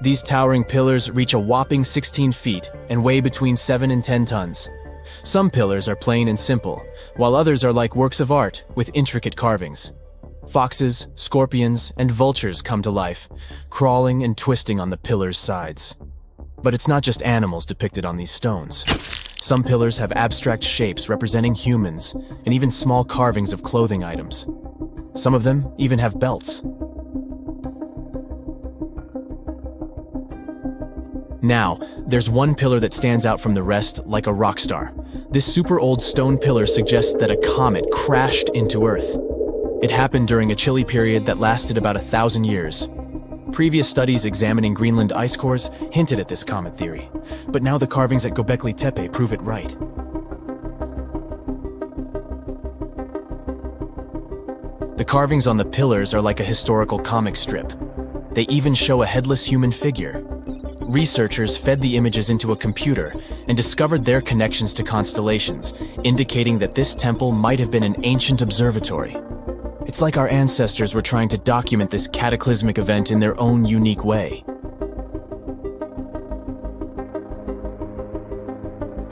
These towering pillars reach a whopping 16 feet and weigh between 7 and 10 tons. Some pillars are plain and simple, while others are like works of art with intricate carvings. Foxes, scorpions, and vultures come to life, crawling and twisting on the pillars' sides. But it's not just animals depicted on these stones. Some pillars have abstract shapes representing humans, and even small carvings of clothing items. Some of them even have belts. Now, there's one pillar that stands out from the rest like a rock star. This super old stone pillar suggests that a comet crashed into Earth. It happened during a chilly period that lasted about 1,000 years. Previous studies examining Greenland ice cores hinted at this comet theory, but now the carvings at Göbekli Tepe prove it right. The carvings on the pillars are like a historical comic strip. They even show a headless human figure. Researchers fed the images into a computer and discovered their connections to constellations, indicating that this temple might have been an ancient observatory. It's like our ancestors were trying to document this cataclysmic event in their own unique way.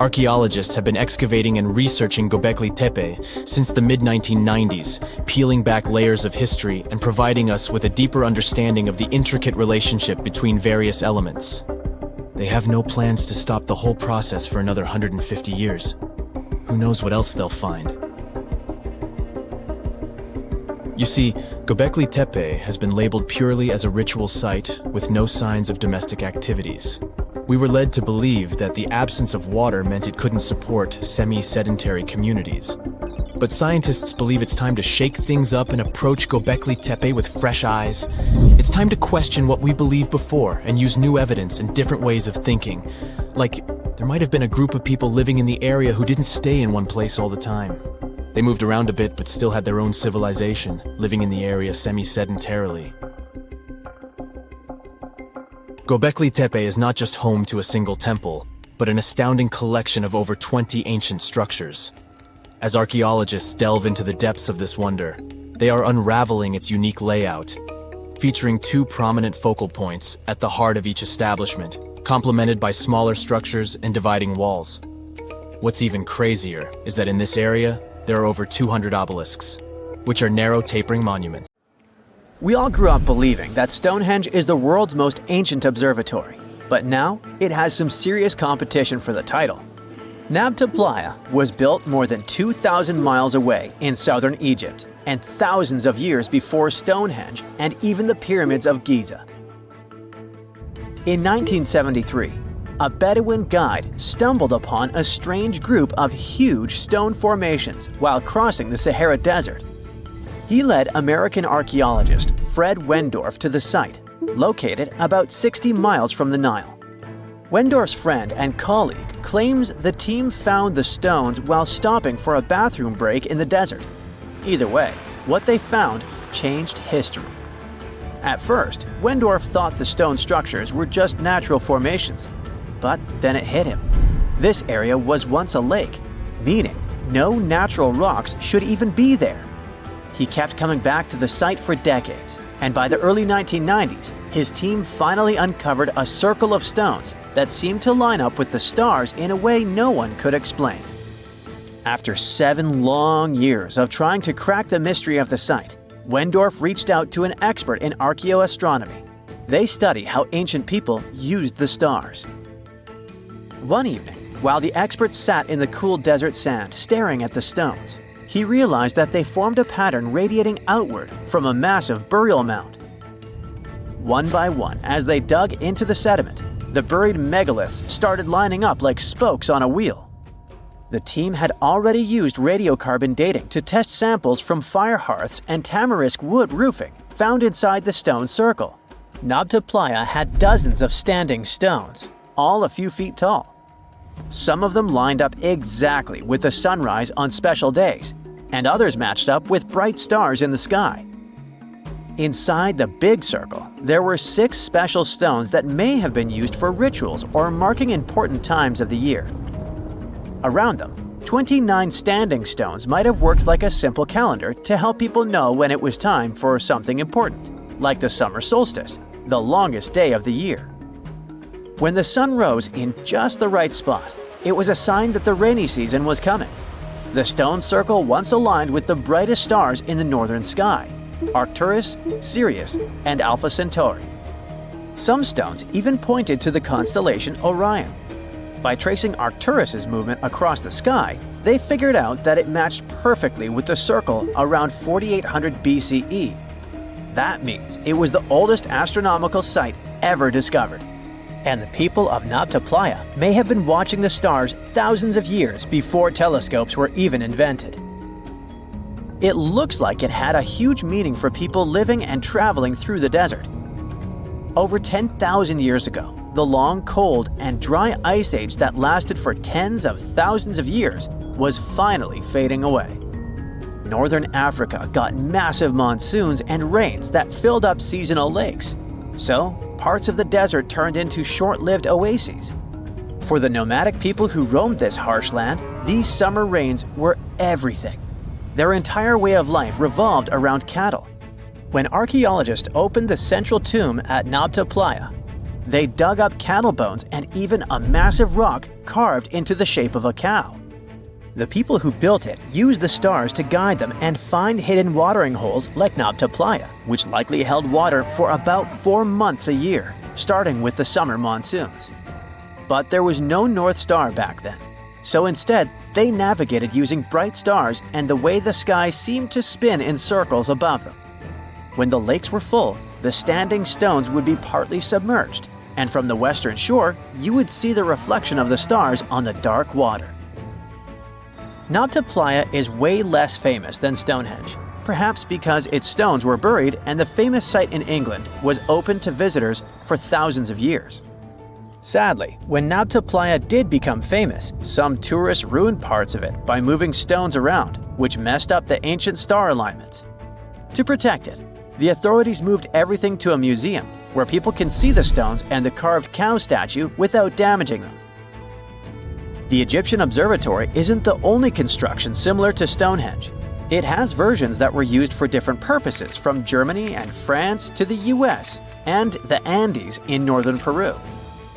Archaeologists have been excavating and researching Göbekli Tepe since the mid-1990s, peeling back layers of history and providing us with a deeper understanding of the intricate relationship between various elements. They have no plans to stop the whole process for another 150 years. Who knows what else they'll find? You see, Göbekli Tepe has been labeled purely as a ritual site with no signs of domestic activities. We were led to believe that the absence of water meant it couldn't support semi-sedentary communities. But scientists believe it's time to shake things up and approach Göbekli Tepe with fresh eyes. It's time to question what we believed before and use new evidence and different ways of thinking. Like, there might have been a group of people living in the area who didn't stay in one place all the time. They moved around a bit but still had their own civilization, living in the area semi-sedentarily. Göbekli Tepe is not just home to a single temple. but an astounding collection of over 20 ancient structures. As archaeologists delve into the depths of this wonder, they are unraveling its unique layout, featuring two prominent focal points at the heart of each establishment, complemented by smaller structures and dividing walls. What's even crazier is that in this area, there are over 200 obelisks, which are narrow tapering monuments. We all grew up believing that Stonehenge is the world's most ancient observatory, but now it has some serious competition for the title. Nabta Playa was built more than 2,000 miles away in southern Egypt and thousands of years before Stonehenge and even the pyramids of Giza. In 1973, a Bedouin guide stumbled upon a strange group of huge stone formations while crossing the Sahara Desert. He led American archaeologist Fred Wendorf to the site, located about 60 miles from the Nile. Wendorf's friend and colleague claims the team found the stones while stopping for a bathroom break in the desert. Either way, what they found changed history. At first, Wendorf thought the stone structures were just natural formations, but then it hit him. This area was once a lake, meaning no natural rocks should even be there. He kept coming back to the site for decades, and by the early 1990s, his team finally uncovered a circle of stones that seemed to line up with the stars in a way no one could explain. After 7 long years of trying to crack the mystery of the site, Wendorf reached out to an expert in archaeoastronomy. They study how ancient people used the stars. One evening, while the expert sat in the cool desert sand staring at the stones, he realized that they formed a pattern radiating outward from a massive burial mound. One by one, as they dug into the sediment, the buried megaliths started lining up like spokes on a wheel. The team had already used radiocarbon dating to test samples from fire hearths and tamarisk wood roofing found inside the stone circle. Nabta Playa had dozens of standing stones, all a few feet tall. Some of them lined up exactly with the sunrise on special days, and others matched up with bright stars in the sky. Inside the big circle, there were 6 special stones that may have been used for rituals or marking important times of the year. Around them, 29 standing stones might have worked like a simple calendar to help people know when it was time for something important, like the summer solstice, the longest day of the year. When the sun rose in just the right spot, it was a sign that the rainy season was coming. The stone circle once aligned with the brightest stars in the northern sky: Arcturus, Sirius, and Alpha Centauri. Some stones even pointed to the constellation Orion. By tracing Arcturus's movement across the sky, they figured out that it matched perfectly with the circle around 4800 BCE. That means it was the oldest astronomical site ever discovered. And the people of Nabta Playa may have been watching the stars thousands of years before telescopes were even invented. It looks like it had a huge meaning for people living and traveling through the desert. Over 10,000 years ago, the long, cold, and dry ice age that lasted for tens of thousands of years was finally fading away. Northern Africa got massive monsoons and rains that filled up seasonal lakes. So, parts of the desert turned into short-lived oases. For the nomadic people who roamed this harsh land, these summer rains were everything. Their entire way of life revolved around cattle. When archaeologists opened the central tomb at Nabta Playa, they dug up cattle bones and even a massive rock carved into the shape of a cow. The people who built it used the stars to guide them and find hidden watering holes like Nabta Playa, which likely held water for about 4 months a year, starting with the summer monsoons. But there was no North Star back then, so instead they navigated using bright stars and the way the sky seemed to spin in circles above them. When the lakes were full, the standing stones would be partly submerged, and from the western shore, you would see the reflection of the stars on the dark water. Nabta Playa is way less famous than Stonehenge, perhaps because its stones were buried and the famous site in England was open to visitors for thousands of years. Sadly, when Nabta Playa did become famous, some tourists ruined parts of it by moving stones around, which messed up the ancient star alignments. To protect it, the authorities moved everything to a museum where people can see the stones and the carved cow statue without damaging them. The Egyptian observatory isn't the only construction similar to Stonehenge. It has versions that were used for different purposes, from Germany and France to the US and the Andes in northern Peru.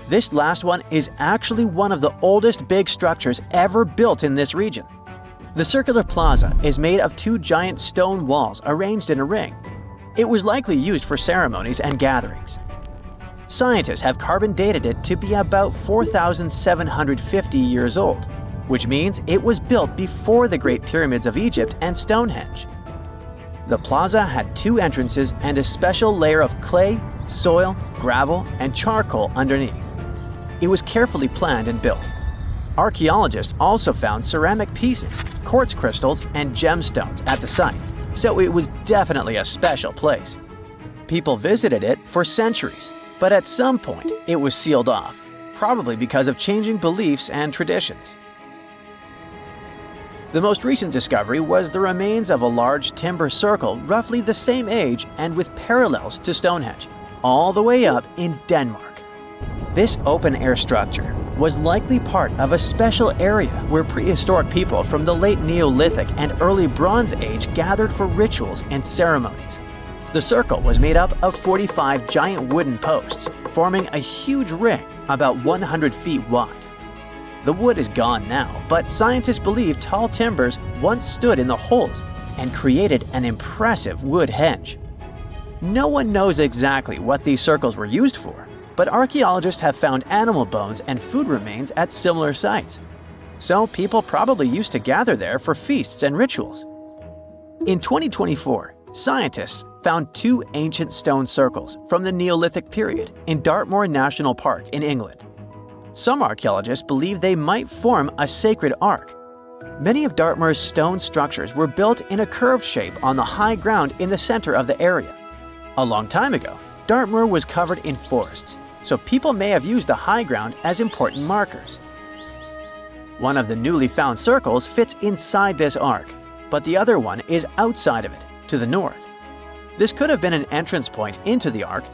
This last one is actually one of the oldest big structures ever built in this region. The circular plaza is made of two giant stone walls arranged in a ring. It was likely used for ceremonies and gatherings. Scientists have carbon dated it to be about 4,750 years old, which means it was built before the Great Pyramids of Egypt and Stonehenge. The plaza had two entrances and a special layer of clay, soil, gravel, and charcoal underneath. It was carefully planned and built. Archaeologists also found ceramic pieces, quartz crystals, and gemstones at the site, so it was definitely a special place. People visited it for centuries, but at some point it was sealed off, probably because of changing beliefs and traditions. The most recent discovery was the remains of a large timber circle roughly the same age and with parallels to Stonehenge, all the way up in Denmark. This open-air structure was likely part of a special area where prehistoric people from the late Neolithic and early Bronze Age gathered for rituals and ceremonies. The circle was made up of 45 giant wooden posts, forming a huge ring about 100 feet wide. The wood is gone now, but scientists believe tall timbers once stood in the holes and created an impressive wood henge. No one knows exactly what these circles were used for, but archaeologists have found animal bones and food remains at similar sites. So people probably used to gather there for feasts and rituals. In 2024, scientists found two ancient stone circles from the Neolithic period in Dartmoor National Park in England. Some archaeologists believe they might form a sacred ark. Many of Dartmoor's stone structures were built in a curved shape on the high ground in the center of the area. A long time ago, Dartmoor was covered in forests, so people may have used the high ground as important markers. One of the newly found circles fits inside this ark, but the other one is outside of it, to the north. This could have been an entrance point into the ark.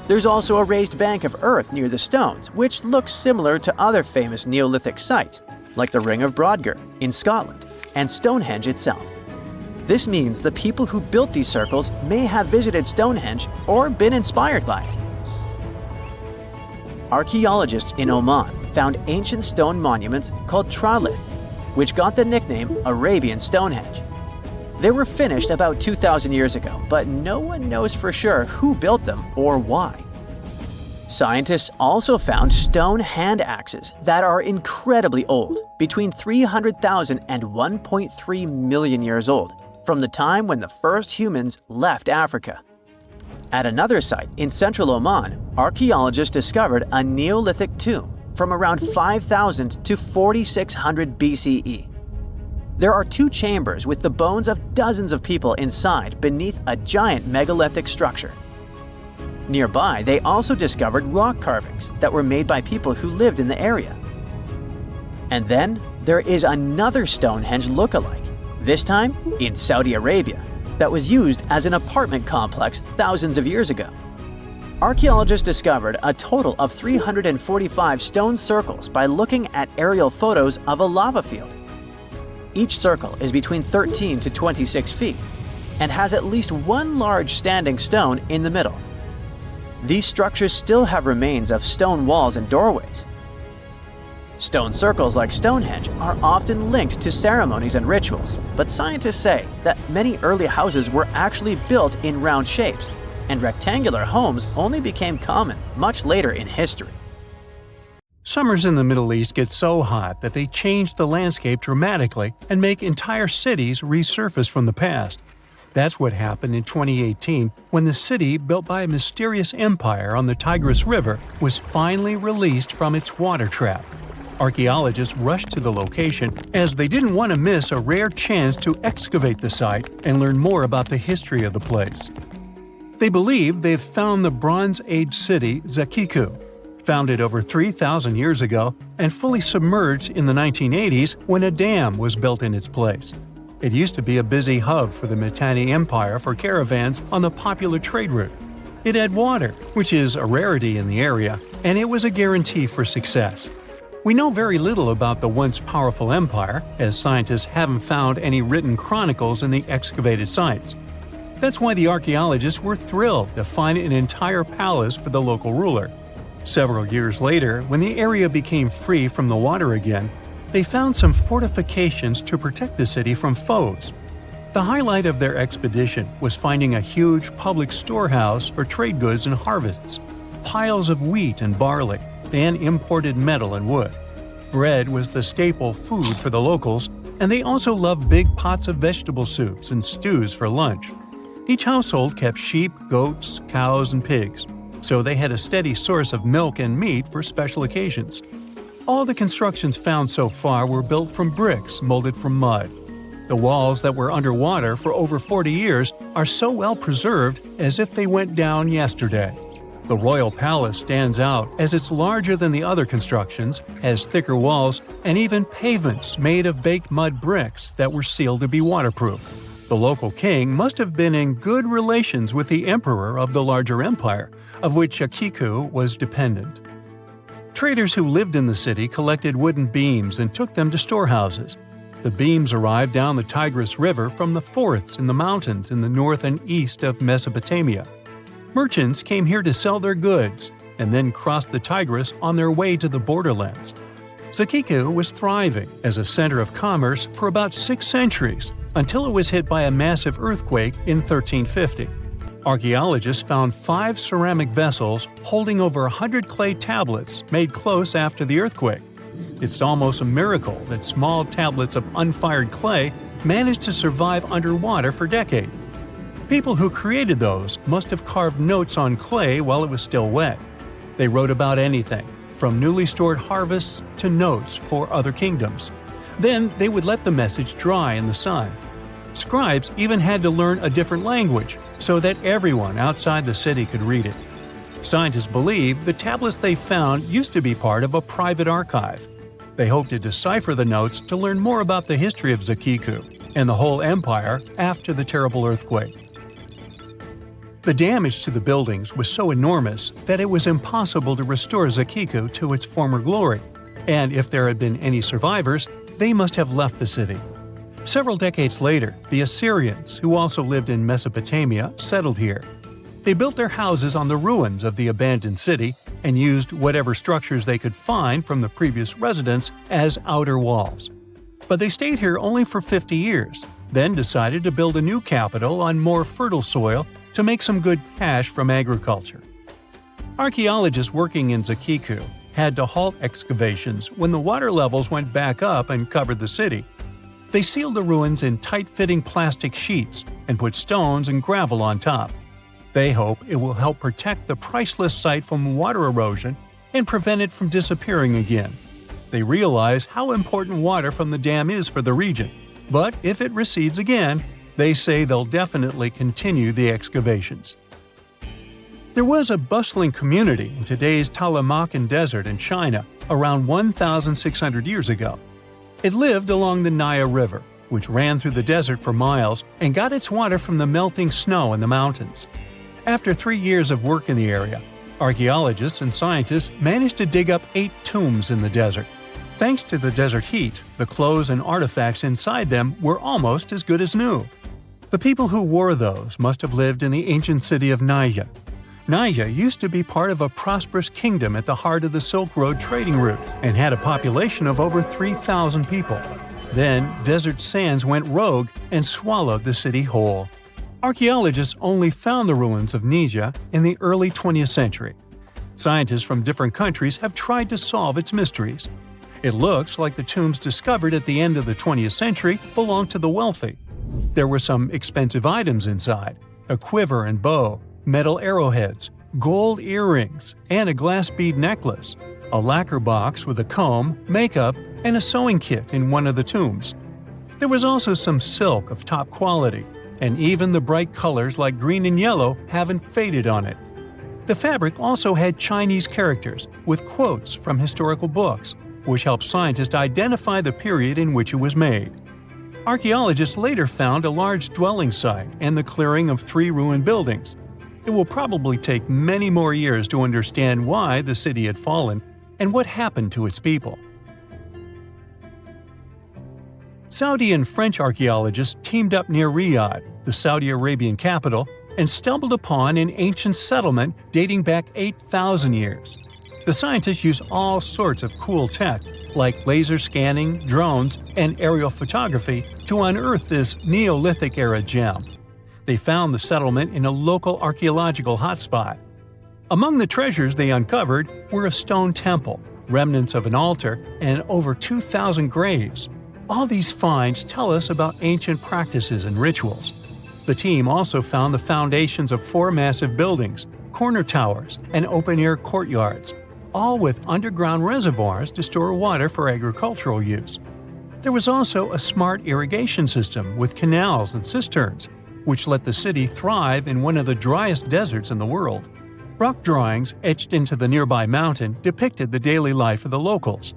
There's also a raised bank of earth near the stones, which looks similar to other famous Neolithic sites, like the Ring of Brodgar in Scotland and Stonehenge itself. This means the people who built these circles may have visited Stonehenge or been inspired by it. Archaeologists in Oman found ancient stone monuments called tralith, which got the nickname Arabian Stonehenge. They were finished about 2,000 years ago, but no one knows for sure who built them or why. Scientists also found stone hand axes that are incredibly old, between 300,000 and 1.3 million years old, from the time when the first humans left Africa. At another site in central Oman, archaeologists discovered a Neolithic tomb from around 5,000 to 4,600 BCE. There are two chambers with the bones of dozens of people inside beneath a giant megalithic structure. Nearby, they also discovered rock carvings that were made by people who lived in the area. And then there is another Stonehenge look-alike, this time in Saudi Arabia, that was used as an apartment complex thousands of years ago. Archaeologists discovered a total of 345 stone circles by looking at aerial photos of a lava field. Each circle is between 13 to 26 feet and has at least one large standing stone in the middle. These structures still have remains of stone walls and doorways. Stone circles like Stonehenge are often linked to ceremonies and rituals, but scientists say that many early houses were actually built in round shapes, and rectangular homes only became common much later in history. Summers in the Middle East get so hot that they change the landscape dramatically and make entire cities resurface from the past. That's what happened in 2018 when the city built by a mysterious empire on the Tigris River was finally released from its water trap. Archaeologists rushed to the location as they didn't want to miss a rare chance to excavate the site and learn more about the history of the place. They believe they've found the Bronze Age city Zakiku, founded over 3,000 years ago and fully submerged in the 1980s when a dam was built in its place. It used to be a busy hub for the Mitanni Empire for caravans on the popular trade route. It had water, which is a rarity in the area, and it was a guarantee for success. We know very little about the once powerful empire, as scientists haven't found any written chronicles in the excavated sites. That's why the archaeologists were thrilled to find an entire palace for the local ruler. Several years later, when the area became free from the water again, they found some fortifications to protect the city from foes. The highlight of their expedition was finding a huge public storehouse for trade goods and harvests, piles of wheat and barley, and imported metal and wood. Bread was the staple food for the locals, and they also loved big pots of vegetable soups and stews for lunch. Each household kept sheep, goats, cows, and pigs, so they had a steady source of milk and meat for special occasions. All the constructions found so far were built from bricks molded from mud. The walls that were underwater for over 40 years are so well preserved as if they went down yesterday. The royal palace stands out as it's larger than the other constructions, has thicker walls, and even pavements made of baked mud bricks that were sealed to be waterproof. The local king must have been in good relations with the emperor of the larger empire, of which Akiku was dependent. Traders who lived in the city collected wooden beams and took them to storehouses. The beams arrived down the Tigris River from the forests in the mountains in the north and east of Mesopotamia. Merchants came here to sell their goods and then crossed the Tigris on their way to the borderlands. Zakiku was thriving as a center of commerce for about 6 centuries until it was hit by a massive earthquake in 1350. Archaeologists found 5 ceramic vessels holding over 100 clay tablets made close after the earthquake. It's almost a miracle that small tablets of unfired clay managed to survive underwater for decades. People who created those must have carved notes on clay while it was still wet. They wrote about anything, from newly stored harvests to notes for other kingdoms. Then they would let the message dry in the sun. Scribes even had to learn a different language so that everyone outside the city could read it. Scientists believe the tablets they found used to be part of a private archive. They hope to decipher the notes to learn more about the history of Zakiku and the whole empire after the terrible earthquake. The damage to the buildings was so enormous that it was impossible to restore Zakiku to its former glory, and if there had been any survivors, they must have left the city. Several decades later, the Assyrians, who also lived in Mesopotamia, settled here. They built their houses on the ruins of the abandoned city and used whatever structures they could find from the previous residents as outer walls. But they stayed here only for 50 years, then decided to build a new capital on more fertile soil to make some good cash from agriculture. Archaeologists working in Zakiku had to halt excavations when the water levels went back up and covered the city. They sealed the ruins in tight-fitting plastic sheets and put stones and gravel on top. They hope it will help protect the priceless site from water erosion and prevent it from disappearing again. They realize how important water from the dam is for the region, but if it recedes again, they say they'll definitely continue the excavations. There was a bustling community in today's Taklamakan Desert in China around 1,600 years ago. It lived along the Naya River, which ran through the desert for miles and got its water from the melting snow in the mountains. After 3 years of work in the area, archaeologists and scientists managed to dig up 8 tombs in the desert. Thanks to the desert heat, the clothes and artifacts inside them were almost as good as new. The people who wore those must have lived in the ancient city of Naya. Naya used to be part of a prosperous kingdom at the heart of the Silk Road trading route and had a population of over 3,000 people. Then, desert sands went rogue and swallowed the city whole. Archaeologists only found the ruins of Nija in the early 20th century. Scientists from different countries have tried to solve its mysteries. It looks like the tombs discovered at the end of the 20th century belonged to the wealthy. There were some expensive items inside: a quiver and bow, metal arrowheads, gold earrings, and a glass bead necklace, a lacquer box with a comb, makeup, and a sewing kit in one of the tombs. There was also some silk of top quality, and even the bright colors like green and yellow haven't faded on it. The fabric also had Chinese characters with quotes from historical books, which helped scientists identify the period in which it was made. Archaeologists later found a large dwelling site and the clearing of 3 ruined buildings. It will probably take many more years to understand why the city had fallen and what happened to its people. Saudi and French archaeologists teamed up near Riyadh, the Saudi Arabian capital, and stumbled upon an ancient settlement dating back 8,000 years. The scientists used all sorts of cool tech, like laser scanning, drones, and aerial photography, to unearth this Neolithic-era gem. They found the settlement in a local archaeological hotspot. Among the treasures they uncovered were a stone temple, remnants of an altar, and over 2,000 graves. All these finds tell us about ancient practices and rituals. The team also found the foundations of 4 massive buildings, corner towers, and open-air courtyards, all with underground reservoirs to store water for agricultural use. There was also a smart irrigation system with canals and cisterns, which let the city thrive in one of the driest deserts in the world. Rock drawings etched into the nearby mountain depicted the daily life of the locals.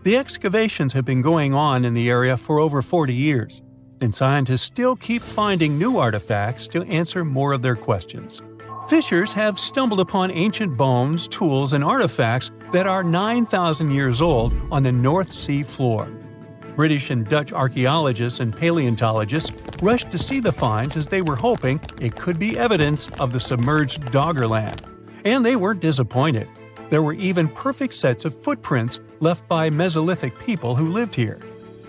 The excavations have been going on in the area for over 40 years, and scientists still keep finding new artifacts to answer more of their questions. Fishers have stumbled upon ancient bones, tools, and artifacts that are 9,000 years old on the North Sea floor. British and Dutch archaeologists and paleontologists rushed to see the finds as they were hoping it could be evidence of the submerged Doggerland. And they weren't disappointed. There were even perfect sets of footprints left by Mesolithic people who lived here.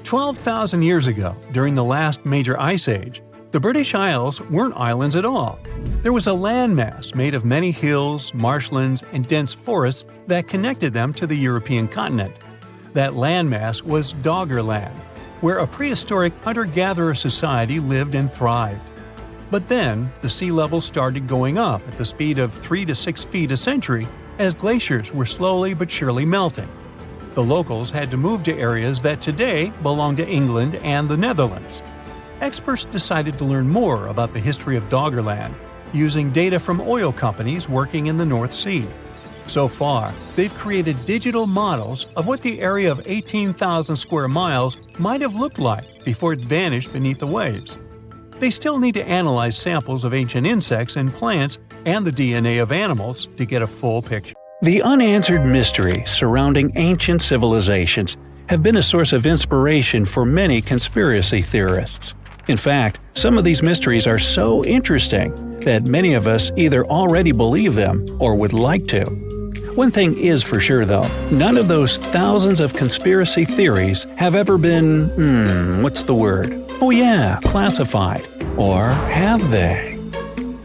12,000 years ago, during the last major ice age, the British Isles weren't islands at all. There was a landmass made of many hills, marshlands, and dense forests that connected them to the European continent. That landmass was Doggerland, where a prehistoric hunter-gatherer society lived and thrived. But then, the sea level started going up at the speed of 3 to 6 feet a century as glaciers were slowly but surely melting. The locals had to move to areas that today belong to England and the Netherlands. Experts decided to learn more about the history of Doggerland, using data from oil companies working in the North Sea. So far, they've created digital models of what the area of 18,000 square miles might have looked like before it vanished beneath the waves. They still need to analyze samples of ancient insects and plants and the DNA of animals to get a full picture. The unanswered mysteries surrounding ancient civilizations have been a source of inspiration for many conspiracy theorists. In fact, some of these mysteries are so interesting that many of us either already believe them or would like to. One thing is for sure though, none of those thousands of conspiracy theories have ever been, classified. Or have they?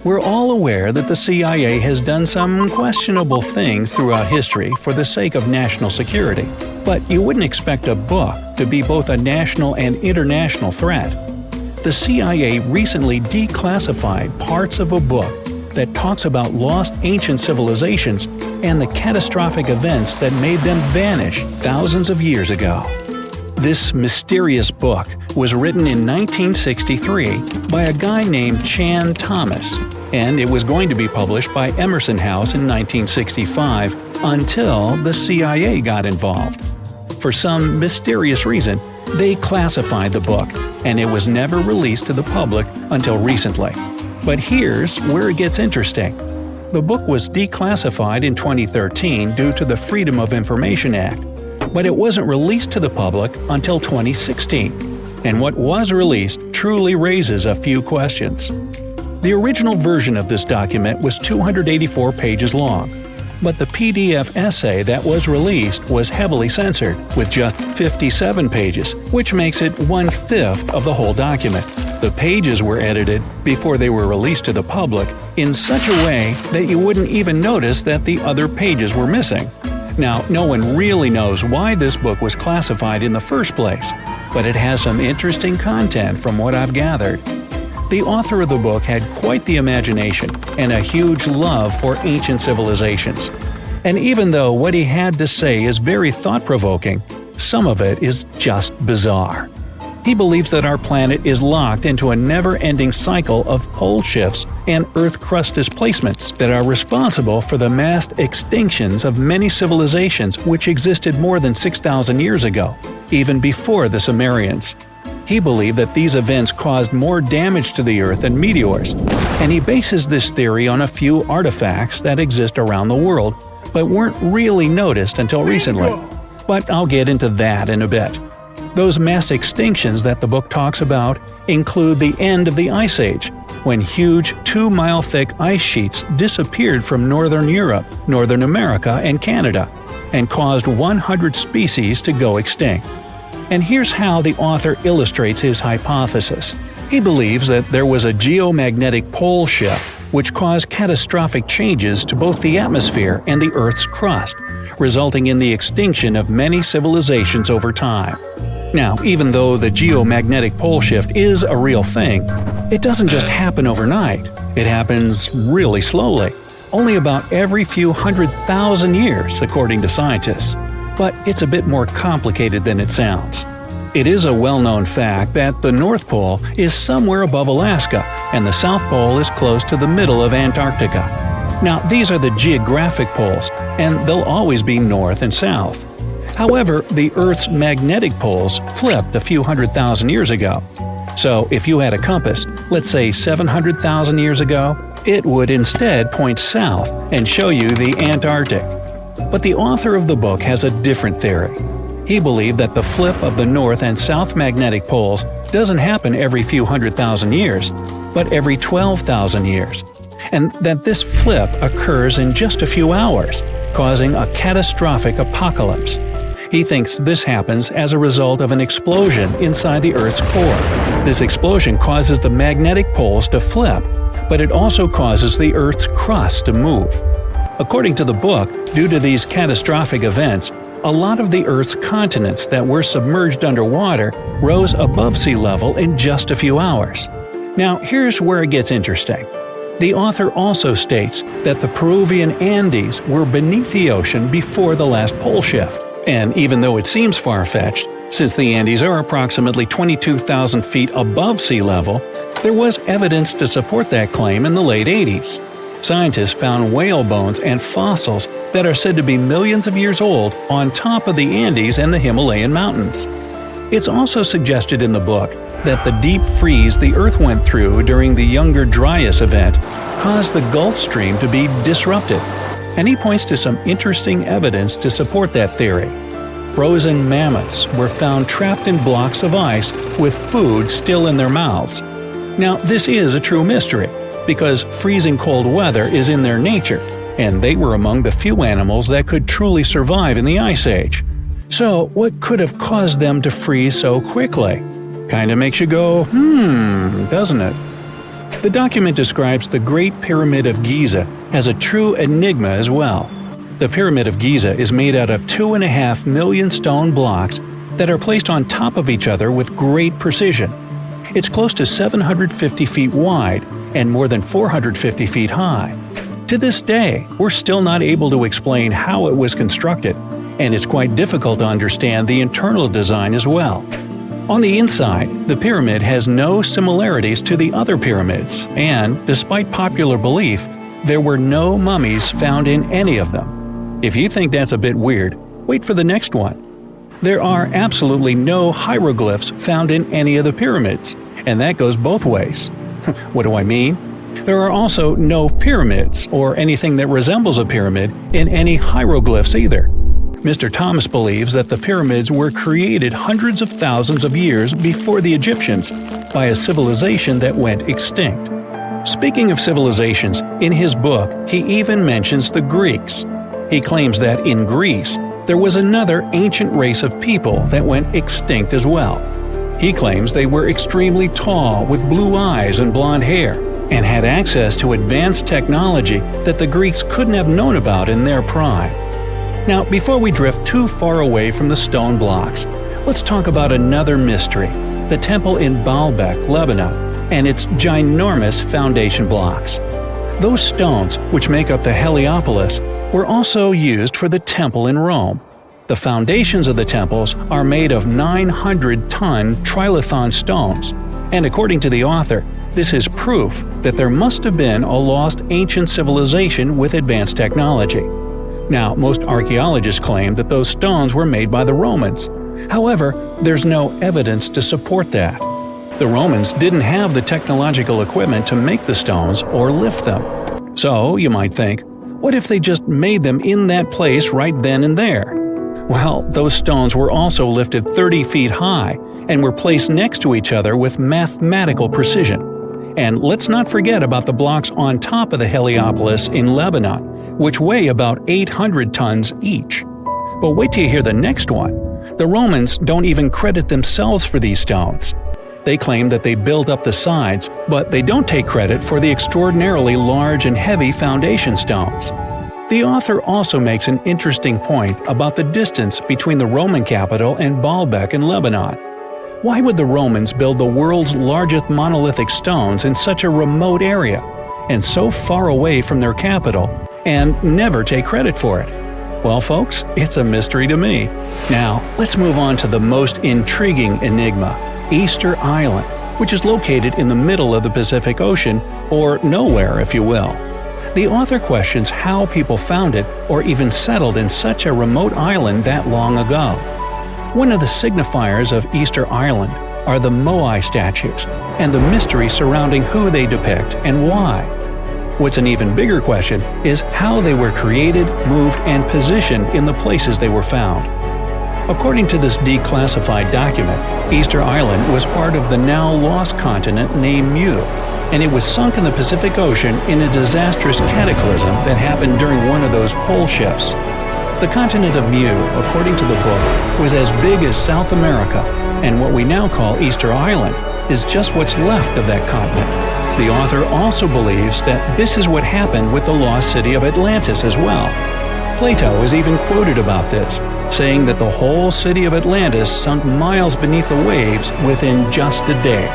We're all aware that the CIA has done some questionable things throughout history for the sake of national security, but you wouldn't expect a book to be both a national and international threat. The CIA recently declassified parts of a book that talks about lost ancient civilizations and the catastrophic events that made them vanish thousands of years ago. This mysterious book was written in 1963 by a guy named Chan Thomas, and it was going to be published by Emerson House in 1965 until the CIA got involved. For some mysterious reason, they classified the book, and it was never released to the public until recently. But here's where it gets interesting. The book was declassified in 2013 due to the Freedom of Information Act, but it wasn't released to the public until 2016. And what was released truly raises a few questions. The original version of this document was 284 pages long, but the PDF essay that was released was heavily censored, with just 57 pages, which makes it 1/5 of the whole document. The pages were edited before they were released to the public in such a way that you wouldn't even notice that the other pages were missing. Now, no one really knows why this book was classified in the first place, but it has some interesting content from what I've gathered. The author of the book had quite the imagination and a huge love for ancient civilizations. And even though what he had to say is very thought-provoking, some of it is just bizarre. He believes that our planet is locked into a never-ending cycle of pole shifts and Earth crust displacements that are responsible for the mass extinctions of many civilizations which existed more than 6,000 years ago, even before the Sumerians. He believed that these events caused more damage to the Earth than meteors, and he bases this theory on a few artifacts that exist around the world, but weren't really noticed until recently. But I'll get into that in a bit. Those mass extinctions that the book talks about include the end of the Ice Age, when huge 2-mile-thick ice sheets disappeared from northern Europe, Northern America, and Canada, and caused 100 species to go extinct. And here's how the author illustrates his hypothesis. He believes that there was a geomagnetic pole shift which caused catastrophic changes to both the atmosphere and the Earth's crust, resulting in the extinction of many civilizations over time. Now, even though the geomagnetic pole shift is a real thing, it doesn't just happen overnight. It happens really slowly, only about every few 100,000 years, according to scientists. But it's a bit more complicated than it sounds. It is a well-known fact that the North Pole is somewhere above Alaska, and the South Pole is close to the middle of Antarctica. Now, these are the geographic poles, and they'll always be north and south. However, the Earth's magnetic poles flipped a few 100,000 years ago. So if you had a compass, let's say 700,000 years ago, it would instead point south and show you the Antarctic. But the author of the book has a different theory. He believed that the flip of the north and south magnetic poles doesn't happen every few 100,000 years, but every 12,000 years, and that this flip occurs in just a few hours, causing a catastrophic apocalypse. He thinks this happens as a result of an explosion inside the Earth's core. This explosion causes the magnetic poles to flip, but it also causes the Earth's crust to move. According to the book, due to these catastrophic events, a lot of the Earth's continents that were submerged underwater rose above sea level in just a few hours. Now, here's where it gets interesting. The author also states that the Peruvian Andes were beneath the ocean before the last pole shift. And even though it seems far-fetched, since the Andes are approximately 22,000 feet above sea level, there was evidence to support that claim in the late 80s. Scientists found whale bones and fossils that are said to be millions of years old on top of the Andes and the Himalayan mountains. It's also suggested in the book that the deep freeze the Earth went through during the Younger Dryas event caused the Gulf Stream to be disrupted, and he points to some interesting evidence to support that theory. Frozen mammoths were found trapped in blocks of ice with food still in their mouths. Now, this is a true mystery, because freezing cold weather is in their nature, and they were among the few animals that could truly survive in the Ice Age. So, what could have caused them to freeze so quickly? Kinda makes you go, doesn't it? The document describes the Great Pyramid of Giza as a true enigma as well. The Pyramid of Giza is made out of 2.5 million stone blocks that are placed on top of each other with great precision. It's close to 750 feet wide and more than 450 feet high. To this day, we're still not able to explain how it was constructed, and it's quite difficult to understand the internal design as well. On the inside, the pyramid has no similarities to the other pyramids, and, despite popular belief, there were no mummies found in any of them. If you think that's a bit weird, wait for the next one. There are absolutely no hieroglyphs found in any of the pyramids, and that goes both ways. What do I mean? There are also no pyramids, or anything that resembles a pyramid, in any hieroglyphs either. Mr. Thomas believes that the pyramids were created hundreds of thousands of years before the Egyptians by a civilization that went extinct. Speaking of civilizations, in his book he even mentions the Greeks. He claims that in Greece, there was another ancient race of people that went extinct as well. He claims they were extremely tall with blue eyes and blonde hair, and had access to advanced technology that the Greeks couldn't have known about in their prime. Now, before we drift too far away from the stone blocks, let's talk about another mystery, the temple in Baalbek, Lebanon, and its ginormous foundation blocks. Those stones, which make up the Heliopolis, were also used for the temple in Rome. The foundations of the temples are made of 900-ton trilithon stones, and according to the author, this is proof that there must have been a lost ancient civilization with advanced technology. Now, most archaeologists claim that those stones were made by the Romans. However, there's no evidence to support that. The Romans didn't have the technological equipment to make the stones or lift them. So, you might think, what if they just made them in that place right then and there? Well, those stones were also lifted 30 feet high and were placed next to each other with mathematical precision. And let's not forget about the blocks on top of the Heliopolis in Lebanon, which weigh about 800 tons each. But wait till you hear the next one. The Romans don't even credit themselves for these stones. They claim that they built up the sides, but they don't take credit for the extraordinarily large and heavy foundation stones. The author also makes an interesting point about the distance between the Roman capital and Baalbek in Lebanon. Why would the Romans build the world's largest monolithic stones in such a remote area, and so far away from their capital, and never take credit for it? Well, folks, it's a mystery to me. Now, let's move on to the most intriguing enigma, Easter Island, which is located in the middle of the Pacific Ocean, or nowhere, if you will. The author questions how people found it or even settled in such a remote island that long ago. One of the signifiers of Easter Island are the Moai statues, and the mystery surrounding who they depict and why. What's an even bigger question is how they were created, moved, and positioned in the places they were found. According to this declassified document, Easter Island was part of the now lost continent named Mu, and it was sunk in the Pacific Ocean in a disastrous cataclysm that happened during one of those pole shifts. The continent of Mu, according to the book, was as big as South America, and what we now call Easter Island is just what's left of that continent. The author also believes that this is what happened with the lost city of Atlantis as well. Plato is even quoted about this, saying that the whole city of Atlantis sunk miles beneath the waves within just a day.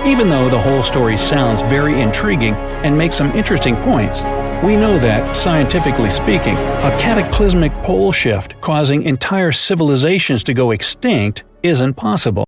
Even though the whole story sounds very intriguing and makes some interesting points, we know that, scientifically speaking, a cataclysmic pole shift causing entire civilizations to go extinct isn't possible.